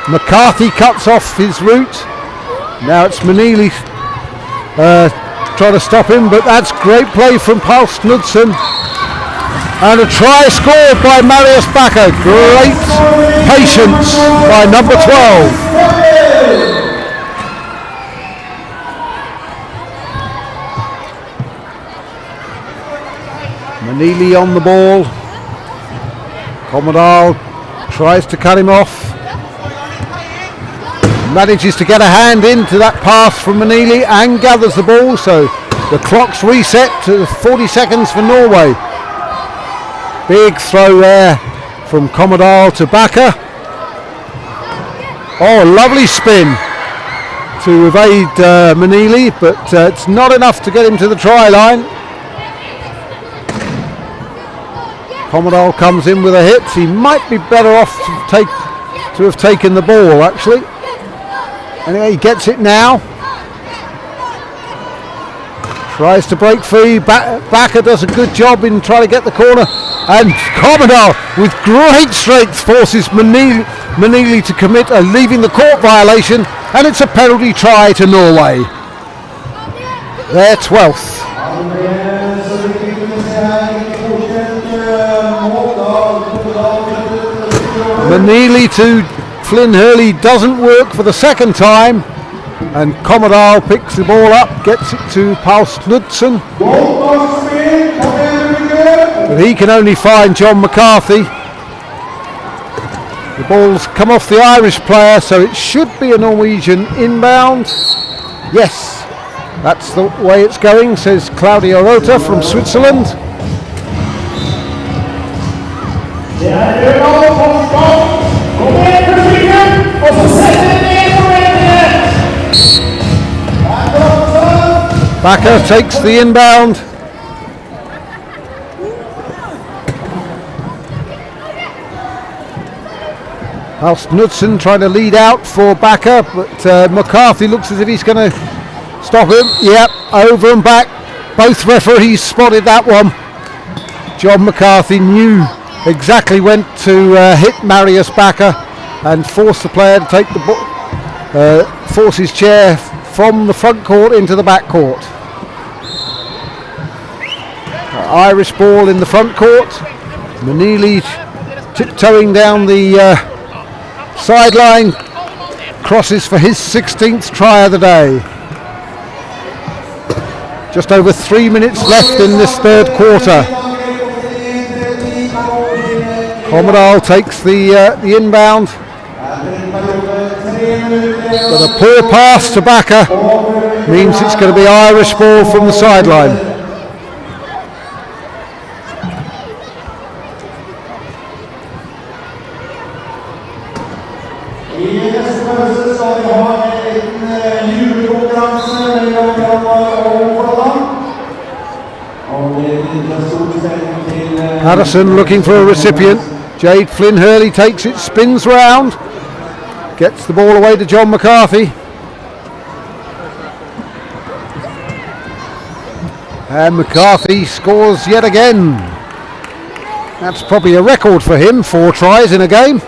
McCarthy cuts off his route. Now it's Manili trying to stop him, but that's great play from Pals Knudsen. And a try scored by Marius Bakker. Great patience by number 12. Manili on the ball. Commodore tries to cut him off. Manages to get a hand into that pass from Manili and gathers the ball. So the clock's reset to 40 seconds for Norway. Big throw there from Commodore to Bakker. Oh, lovely spin to evade Manili, but it's not enough to get him to the try line. Commodore comes in with a hit. He might be better off to have taken the ball, actually. Anyway, he gets it now. Tries to break free. Bakker does a good job in trying to get the corner. And Commodore, with great strength, forces Manili to commit a leaving the court violation. And it's a penalty try to Norway. Their 12th. Manili to Flynn Hurley doesn't work for the second time, and Commodore picks the ball up, gets it to Pals Knudsen, but he can only find John McCarthy. The ball's come off the Irish player, so it should be a Norwegian inbound. Yes, that's the way it's going, says Claudia Rota from Switzerland. Backer takes the inbound. Whilst Knudsen trying to lead out for Backer, but McCarthy looks as if he's going to stop him. Yep, over and back. Both referees spotted that one. John McCarthy knew exactly when to hit Marius Backer and force the player to take the ball, force his chair from the front court into the back court. Irish ball in the front court. Manili tiptoeing down the sideline, crosses for his 16th try of the day. Just over 3 minutes left in this third quarter. Commodore takes the inbound. But a poor pass to Backer means it's going to be Irish ball from the sideline. Patterson looking for a recipient. Jade Flynn Hurley takes it, spins round, gets the ball away to John McCarthy. And McCarthy scores yet again. That's probably a record for him, 4 tries in a game.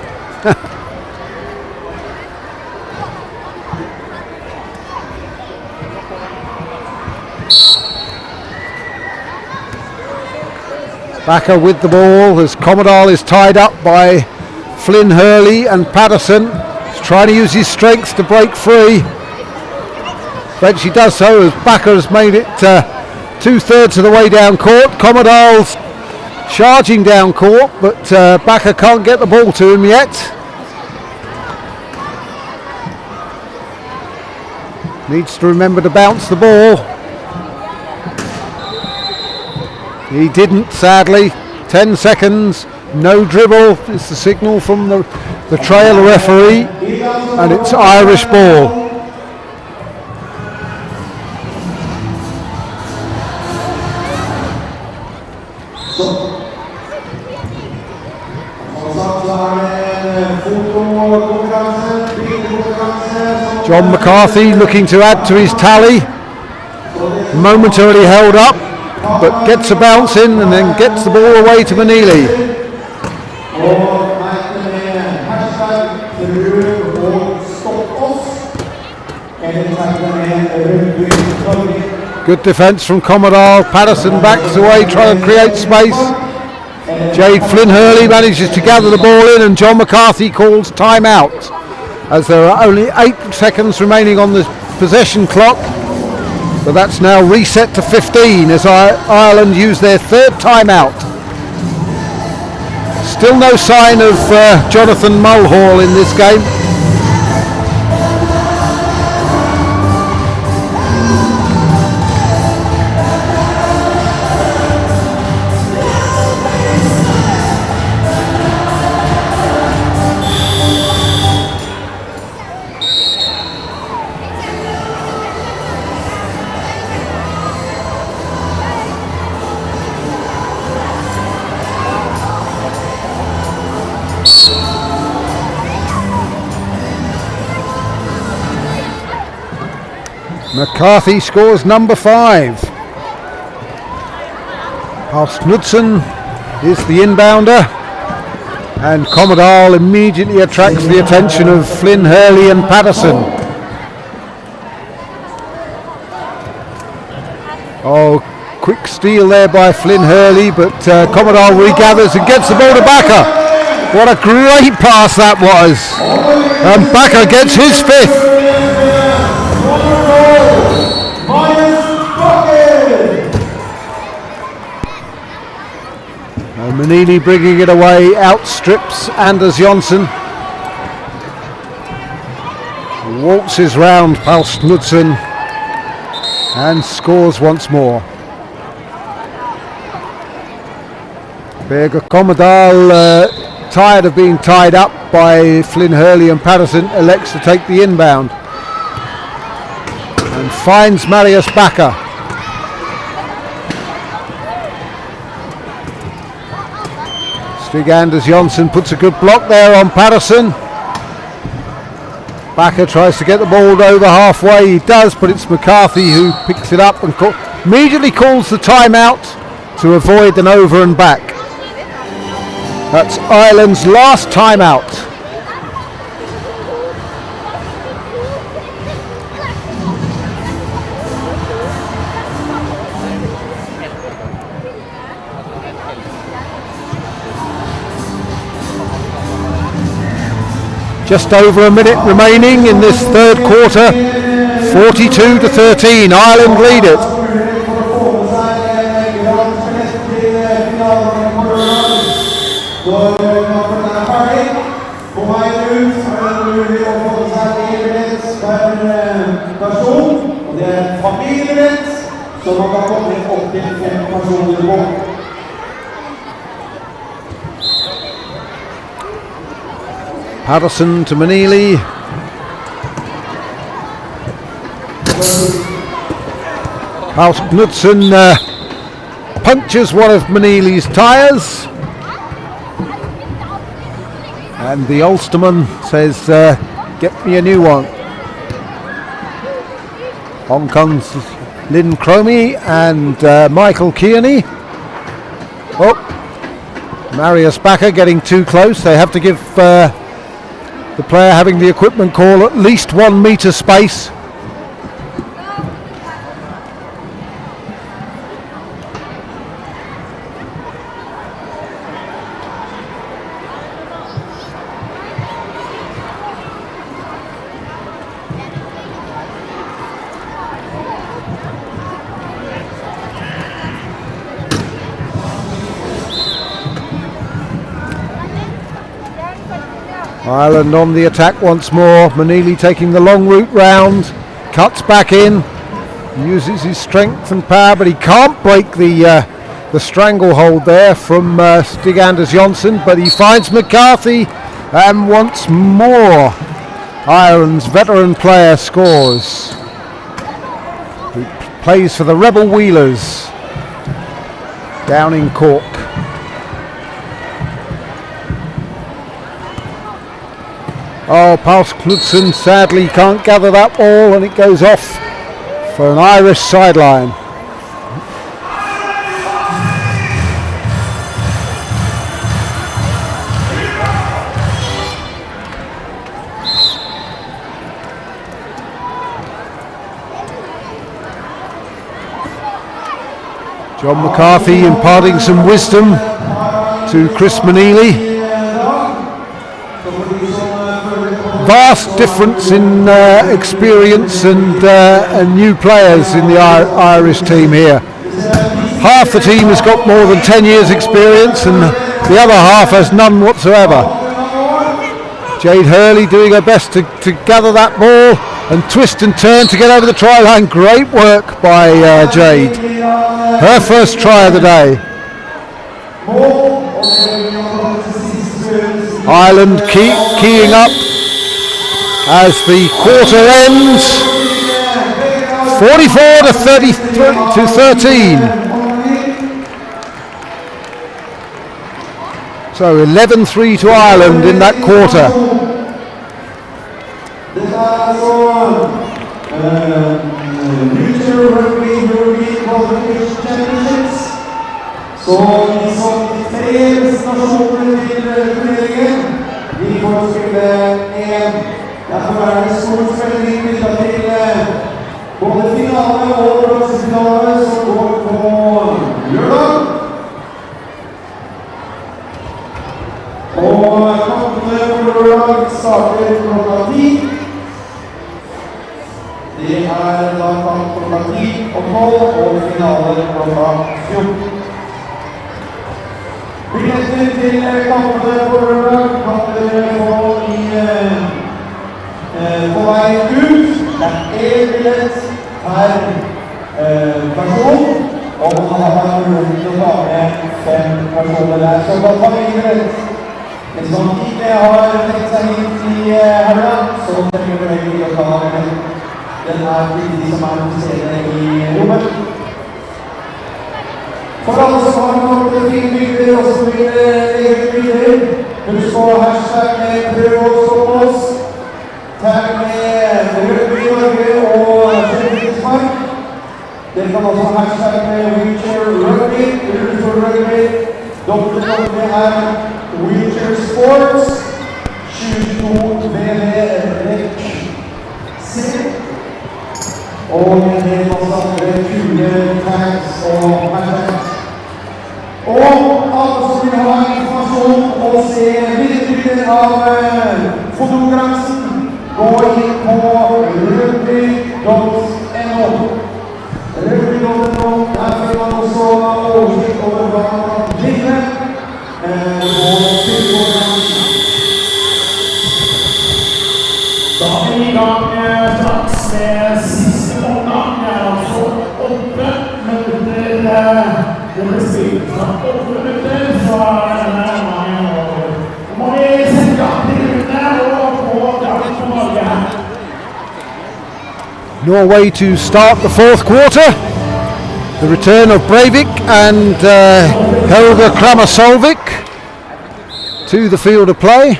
Backer with the ball as Commodore is tied up by Flynn Hurley, and Patterson is trying to use his strength to break free. Eventually does so as Backer has made it 2/3 of the way down court. Commodore's charging down court, but Backer can't get the ball to him yet. Needs to remember to bounce the ball. He didn't, sadly. 10 seconds, no dribble. It's the signal from the trail referee, and it's Irish ball. John McCarthy looking to add to his tally. Momentarily held up, but gets a bounce in and then gets the ball away to Manili. Good defence from Commodore. Patterson backs away, trying to create space. Jade Flynn Hurley manages to gather the ball in, and John McCarthy calls timeout as there are only 8 seconds remaining on the possession clock. But that's now reset to 15 as Ireland use their 3rd timeout. Still no sign of Jonathan Mulhall in this game. McCarthy scores number 5. Past Knudsen is the inbounder, and Commodore immediately attracts the attention of Flynn Hurley and Patterson. Oh, quick steal there by Flynn Hurley, but Commodore regathers and gets the ball to Backer. What a great pass that was, and Backer gets his 5th. Manini bringing it away, outstrips Anders Jonsson. Waltzes round past Knudsen and scores once more. Birger Commodore, tired of being tied up by Flynn Hurley and Patterson, elects to take the inbound and finds Marius Backer. Stig-Anders Johnsen puts a good block there on Patterson. Backer tries to get the ball over halfway. He does, but it's McCarthy who picks it up and immediately calls the timeout to avoid an over and back. That's Ireland's last timeout. Just over a minute remaining in this third quarter. 42-13. Ireland lead it. Patterson to Manili. House Knudsen punctures one of Manili's tyres. And the Ulsterman says, get me a new one. On comes Lynn Cromie and Michael Kearney. Oh, Marius Backer getting too close. They have to give the player having the equipment call at least 1 metre space. Ireland on the attack once more. Manili taking the long route round, cuts back in, uses his strength and power, but he can't break the stranglehold there from Stig-Anders Johnsen, but he finds McCarthy, and once more Ireland's veteran player scores. He plays for the Rebel Wheelers down in Cork. Oh, Paus Knudsen sadly can't gather that ball, and it goes off for an Irish sideline. John McCarthy imparting some wisdom to Chris Manili. Vast difference in experience and new players in the Irish team here. Half the team has got more than 10 years experience and the other half has none whatsoever. Jade Hurley doing her best to gather that ball and twist and turn to get over the try line. Great work by Jade. Her first try of the day. Ireland keying up as the quarter ends. 44-13. So 11-3 to Ireland in that quarter. Derfor det stor spenning knyttet til både finale og bronsefinale som går på lørdag. Og kampene på lørdag starter klokka 10. Det da kamp klokka 10 og 12 og finale klokka 14. Billetter til kampene på lørdag kan dere få på vei ut. Det billett per person, og man har mulighet til å ta med 5 personer der. Så da tar vi billett. Hvis man ikke har tenkt seg hit i helga, så trenger vi egentlig å ta med den her til de som til stede i rommet. For alle som har det fine bilder og så videre eget bilder. Husk på hashtag med prøveårsoppås. Tag med Rugby Norge og Kjønnspark. Det kan også hashtag med Wheelchair Rugby, Wheelchair Rugby. WWR Wheelchair Sports. 22 WWR. Og en del masse andre kule tags og hashtags. Og alle som vil ha informasjon og se videobilder av fotokonkurransen, gå inn på rugby.no. Rugby.no, der får man også oversikt over hva man kan vinne og fotokonkurransen. Da er vi i gang straks med siste omgang, altså 8 minutter. Det blir spilt fra 8 minutter, så denne omgangen over. Nå må vi sette gang til rutene og få dagen på Norge. Norway to start the fourth quarter. The return of Breivik and Helga Kramasolvik to the field of play.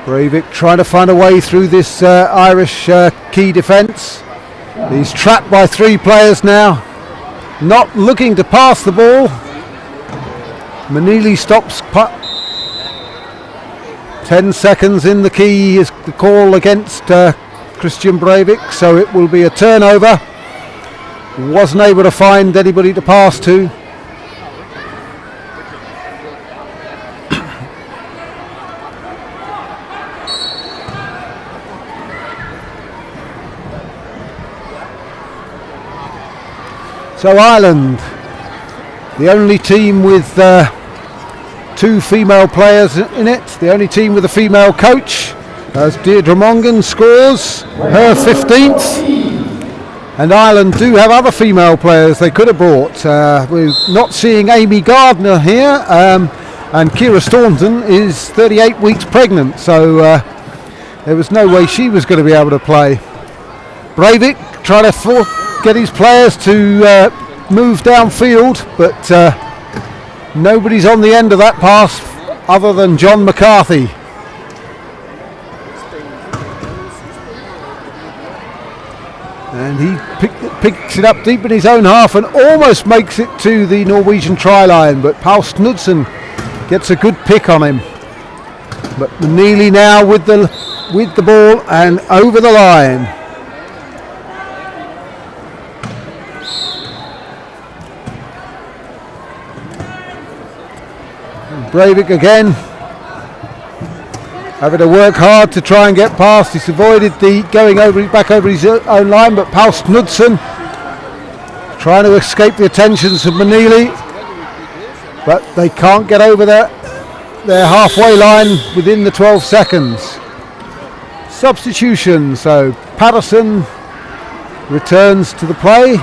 Breivik trying to find a way through this Irish key defence. He's trapped by 3 players now, not looking to pass the ball. Manili stops. 10 seconds in the key is the call against Christian Breivik, so it will be a turnover. Wasn't able to find anybody to pass to. So Ireland, the only team with 2 female players in it, the only team with a female coach, as Deirdre Mongan scores her 15th. And Ireland do have other female players they could have brought. We're not seeing Amy Gardner here, and Ciara Staunton is 38 weeks pregnant, so there was no way she was going to be able to play. Breivik trying to get his players to move downfield, but nobody's on the end of that pass other than John McCarthy. And he picks it up deep in his own half and almost makes it to the Norwegian try line, but Paul Knudsen gets a good pick on him. But Manili now with the ball and over the line. Breivik again, having to work hard to try and get past. He's avoided the going back over his own line, but Paul Knudsen trying to escape the attentions of Manili, but they can't get over their halfway line within the 12 seconds. Substitution, so Patterson returns to the play.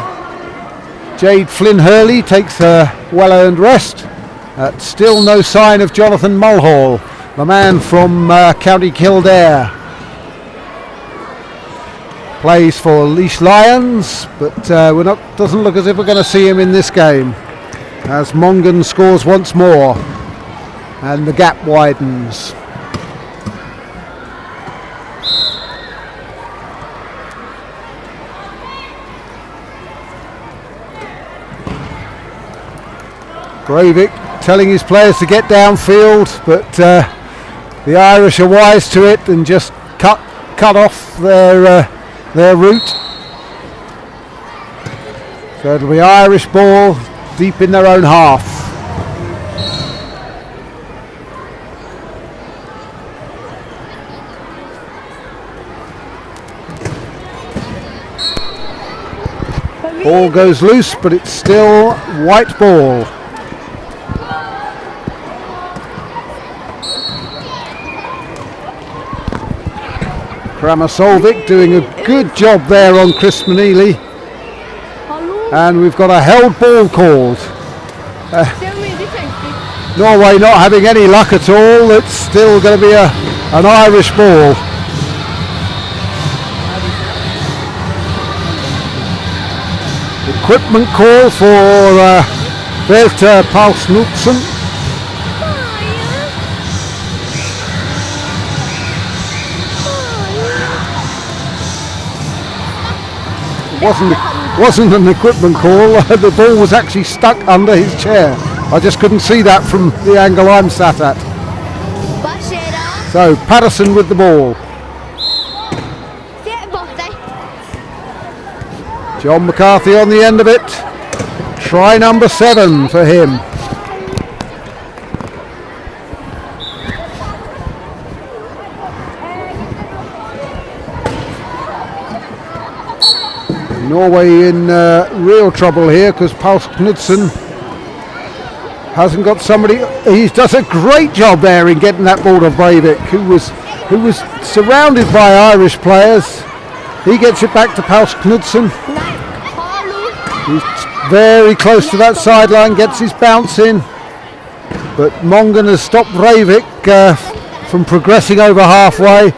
Jade Flynn Hurley takes her well-earned rest. Still no sign of Jonathan Mulhall, the man from County Kildare. Plays for Laois Lions, but doesn't look as if we're going to see him in this game, as Mongan scores once more and the gap widens. Breivik telling his players to get downfield, but the Irish are wise to it and just cut off their route. So it'll be Irish ball deep in their own half. Ball goes loose, but it's still white ball. Kramasolvik doing a good job there on Chris Manili. And we've got a held ball called. Norway not having any luck at all. It's still going to be an Irish ball. Equipment call for Peter Paulsnudsen. Wasn't an equipment call. The ball was actually stuck under his chair. I just couldn't see that from the angle I'm sat at. So Patterson with the ball. John McCarthy on the end of it. Try number 7 for him. Norway in real trouble here because Paul Knudsen hasn't got somebody. He does a great job there in getting that ball to Breivik, who was surrounded by Irish players. He gets it back to Paul Knudsen. He's very close to that sideline, gets his bounce in, but Mongan has stopped Breivik from progressing over halfway.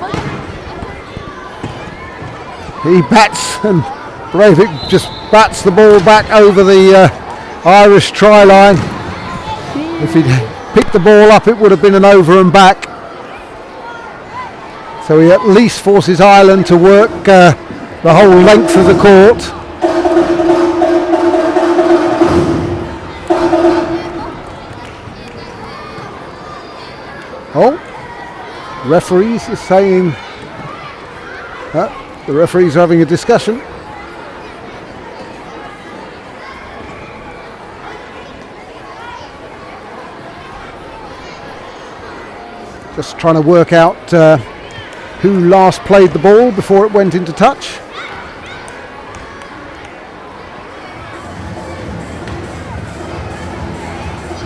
He bats and Breivik just bats the ball back over the Irish try line. If he'd picked the ball up, it would have been an over and back. So he at least forces Ireland to work the whole length of the court. Oh, referees are saying the referees are having a discussion. Just trying to work out who last played the ball before it went into touch.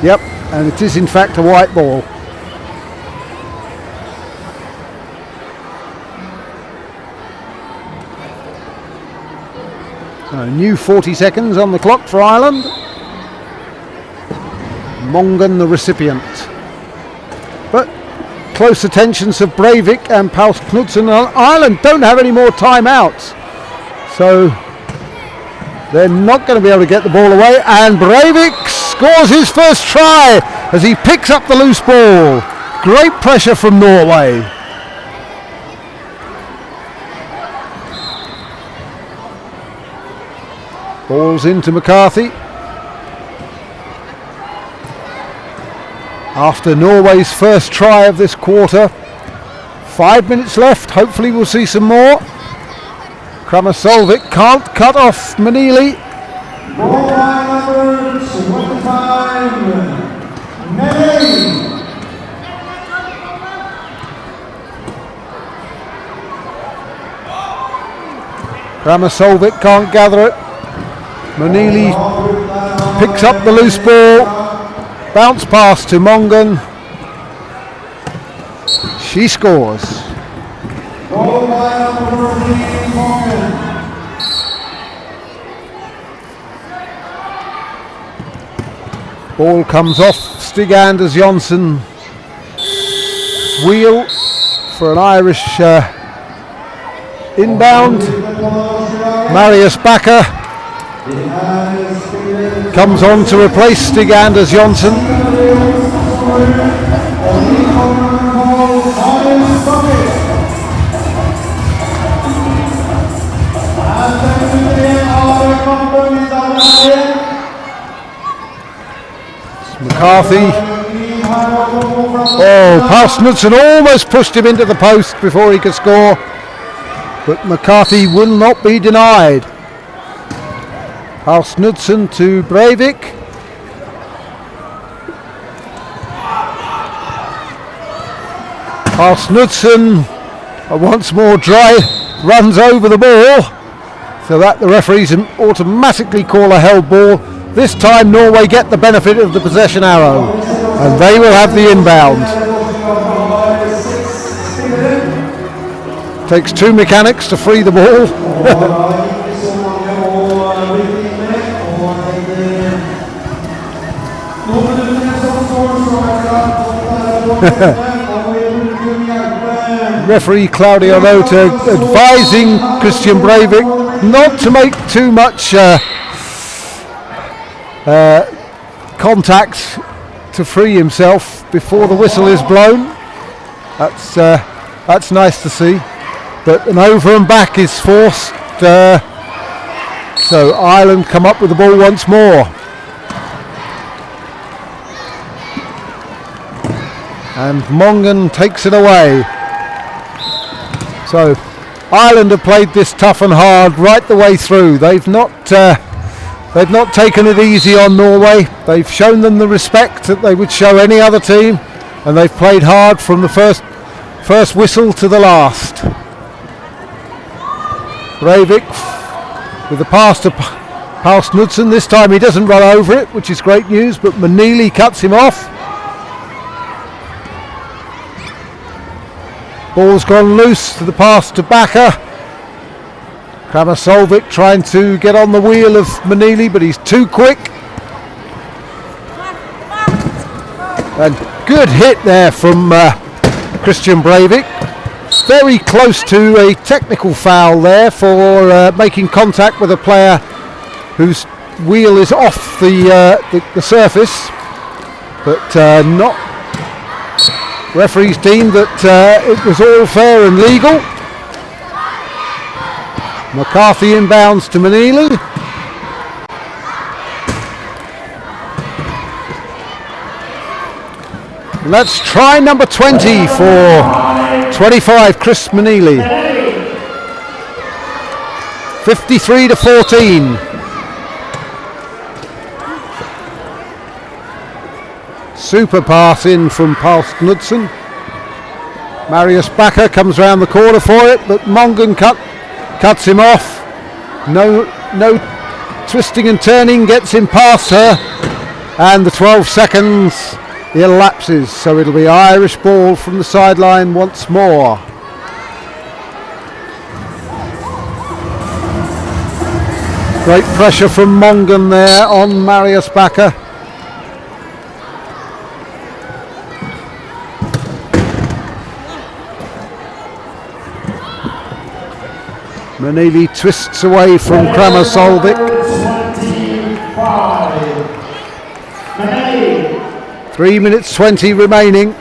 Yep, and it is in fact a white ball. So a new 40 seconds on the clock for Ireland. Mongan the recipient. But close attentions of Breivik and Paul Knudsen. Ireland don't have any more timeouts, so they're not going to be able to get the ball away. And Breivik scores his first try as he picks up the loose ball. Great pressure from Norway. Ball's into McCarthy. After Norway's first try of this quarter. 5 minutes left, hopefully we'll see some more. Kramasolvik can't cut off Manili. Ball number 25, Manili. Kramasolvik can't gather it. Manili picks up the loose ball. Bounce pass to Mongan. She scores. Goal by number 14, Mongan. Ball comes off Stig Anders Jonsson wheel for an Irish inbound. Marius Bakker comes on to replace Stig Anders Jonsson. McCarthy. Oh, Paul Knudsen almost pushed him into the post before he could score, but McCarthy will not be denied. Paul Knudsen to Breivik. Paul Knudsen once more runs over the ball, so that the referees automatically call a held ball. This time Norway get the benefit of the possession arrow, and they will have the inbound. Takes two mechanics to free the ball. Referee Claudio Rota advising Christian Breivik not to make too much contact to free himself before the whistle is blown. That's nice to see. But an over and back is forced. So Ireland come up with the ball once more. And Mongan takes it away. So Ireland have played this tough and hard right the way through. They've not taken it easy on Norway. They've shown them the respect that they would show any other team, and they've played hard from the first whistle to the last. Breivik with the pass to Paus Knudsen. This time he doesn't run over it, which is great news, but Manili cuts him off. Ball's gone loose to the pass to Bakker. Kramasolvik trying to get on the wheel of Manili, but he's too quick. And good hit there from Christian Breivik. Very close to a technical foul there for making contact with a player whose wheel is off the surface, but not. Referees deemed that it was all fair and legal. McCarthy inbounds to Manili. And that's try number 20 for 25 Chris Manili. 53-14. Super pass in from Paus Knudsen. Marius Bakker comes round the corner for it, but Mongan cuts him off. No twisting and turning, gets him past her, and the 12 seconds elapses, so it'll be Irish ball from the sideline once more. Great pressure from Mongan there on Marius Bakker. Manili twists away from Kramasolvik. 3 minutes 20 remaining.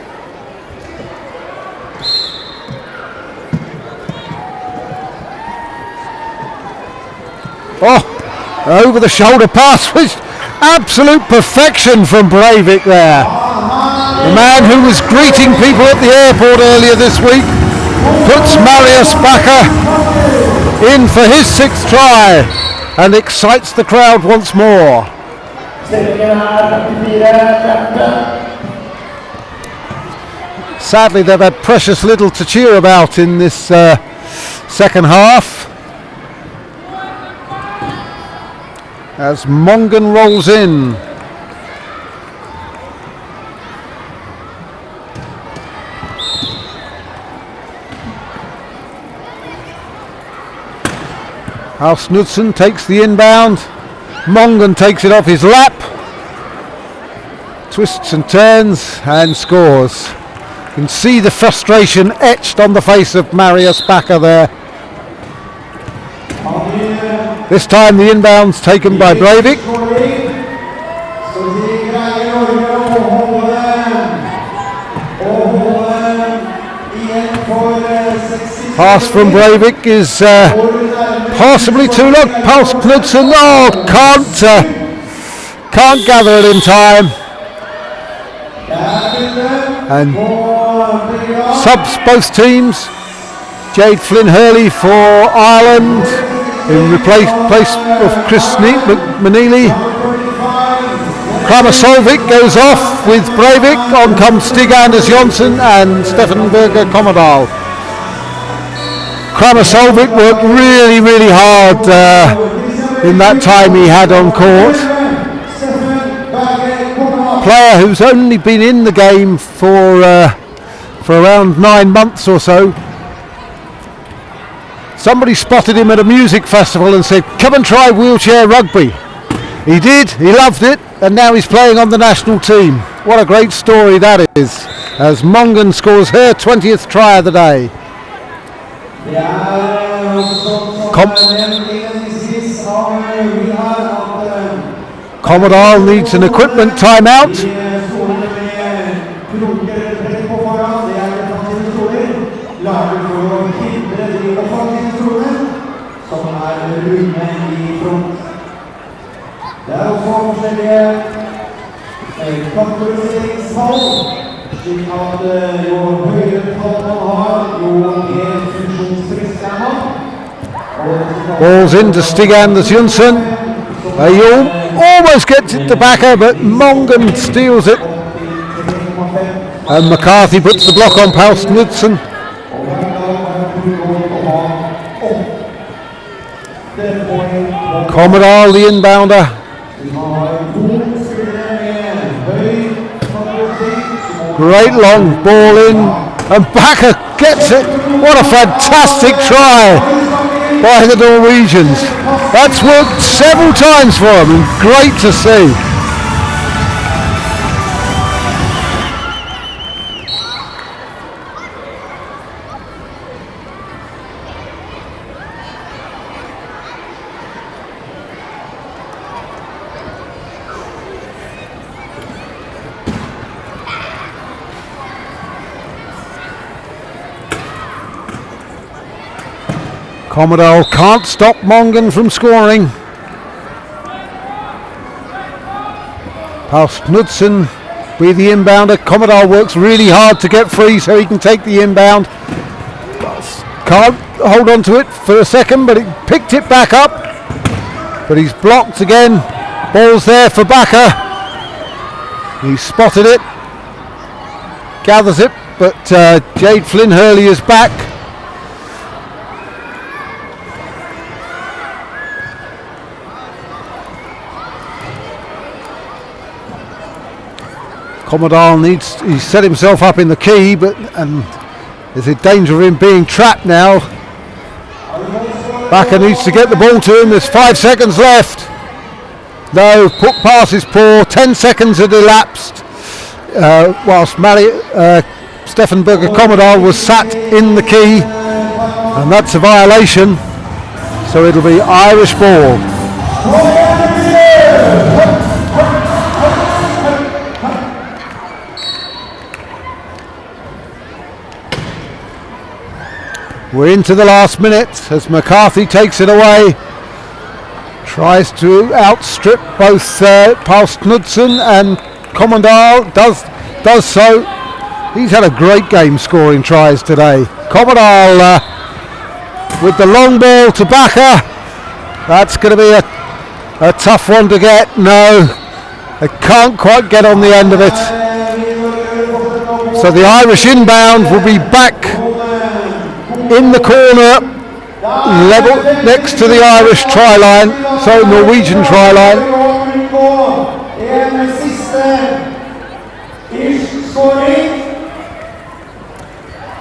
Oh, over the shoulder pass, which absolute perfection from Breivik there. The man who was greeting people at the airport earlier this week puts Marius Bakker in for his 6th try and excites the crowd once more. Sadly, they've had precious little to cheer about in this second half, as Mongan rolls in. Paus Knudsen takes the inbound. Mongan takes it off his lap, twists and turns and scores. You can see the frustration etched on the face of Marius Bakker there. This time the inbound's taken by Breivik. Pass from Breivik is possibly too long. Paus Knudsen, can't gather it in time. And subs both teams. Jade Flynn Hurley for Ireland in place of Chris Manili. Kramasolvik goes off with Breivik. On comes Stig Anders Jonsson and Stefan Berger Kommerdal. Kramasolvik worked really, really hard in that time he had on court. Player who's only been in the game for around 9 months or so. Somebody spotted him at a music festival and said, "Come and try wheelchair rugby." He did, he loved it, and now he's playing on the national team. What a great story that is. as Mongan scores her 20th try of the day. Commodore needs an equipment timeout. Ball's into Stig Anders Jonsson. He almost gets it to Bakker, but Mongan steals it. And McCarthy puts the block on Paul Knudsen. Commodore, the inbounder. Great long ball in, and Bakker gets it. What a fantastic try by the Norwegians. That's worked several times for them, and great to see. Commodore can't stop Mongan from scoring. Paul Knudsen with the inbounder. Commodore works really hard to get free so he can take the inbound. Can't hold on to it for a second, but he picked it back up. But he's blocked again. Ball's there for Bakker. He spotted it. Gathers it, but Jade Flynn Hurley is back. Commodore he's set himself up in the key, but there's a danger of him being trapped now. Bakker needs to get the ball to him. There's 5 seconds left. No, pass is poor. 10 seconds had elapsed whilst Stefan Berger Commodore was sat in the key, and that's a violation. So it'll be Irish ball. We're into the last minute as McCarthy takes it away. Tries to outstrip both Paul Knudsen, and Commodore does so. He's had a great game scoring tries today. Commodore with the long ball to Bakker. That's going to be a tough one to get. No, they can't quite get on the end of it. So the Irish inbound will be back in the corner, level next to the Irish try line, Norwegian try line.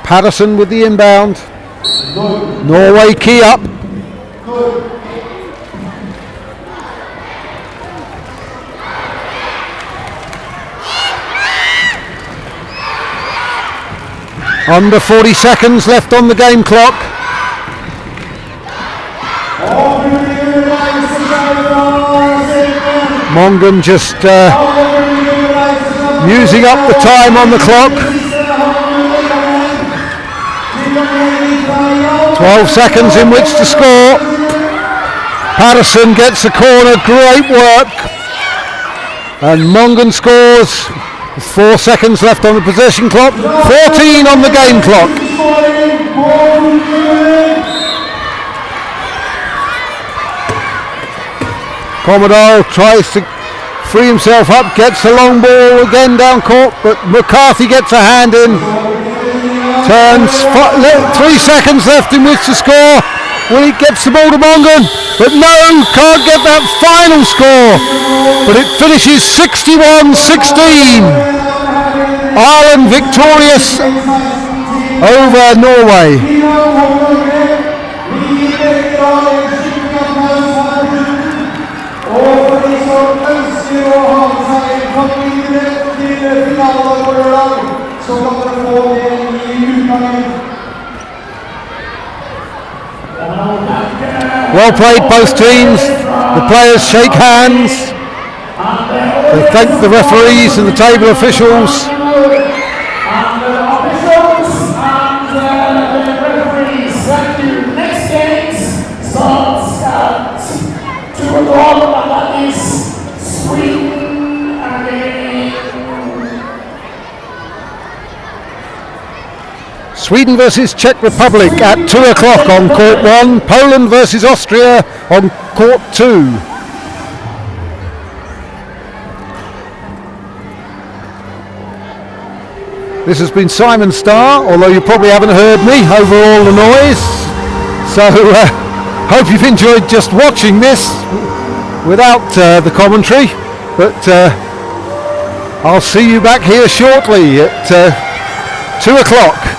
Patterson with the inbound. Norway key up. Under 40 seconds left on the game clock. Mongan just using up the time on the clock. 12 seconds in which to score. Patterson gets the corner, great work. And Mongan scores. 4 seconds left on the possession clock, 14 on the game clock. Commodore tries to free himself up, gets the long ball again down court, but McCarthy gets a hand in. Turns, 3 seconds left in which to score. Willie gets the ball to Mongan, but no, can't get that final score. But it finishes 61-16. Ireland victorious over Norway. Well played, both teams. The players shake hands. They thank the referees and the table officials. Sweden versus Czech Republic at 2 o'clock on court 1. Poland versus Austria on court 2. This has been Simon Starr, although you probably haven't heard me over all the noise. So hope you've enjoyed just watching this without the commentary. But I'll see you back here shortly at 2 o'clock.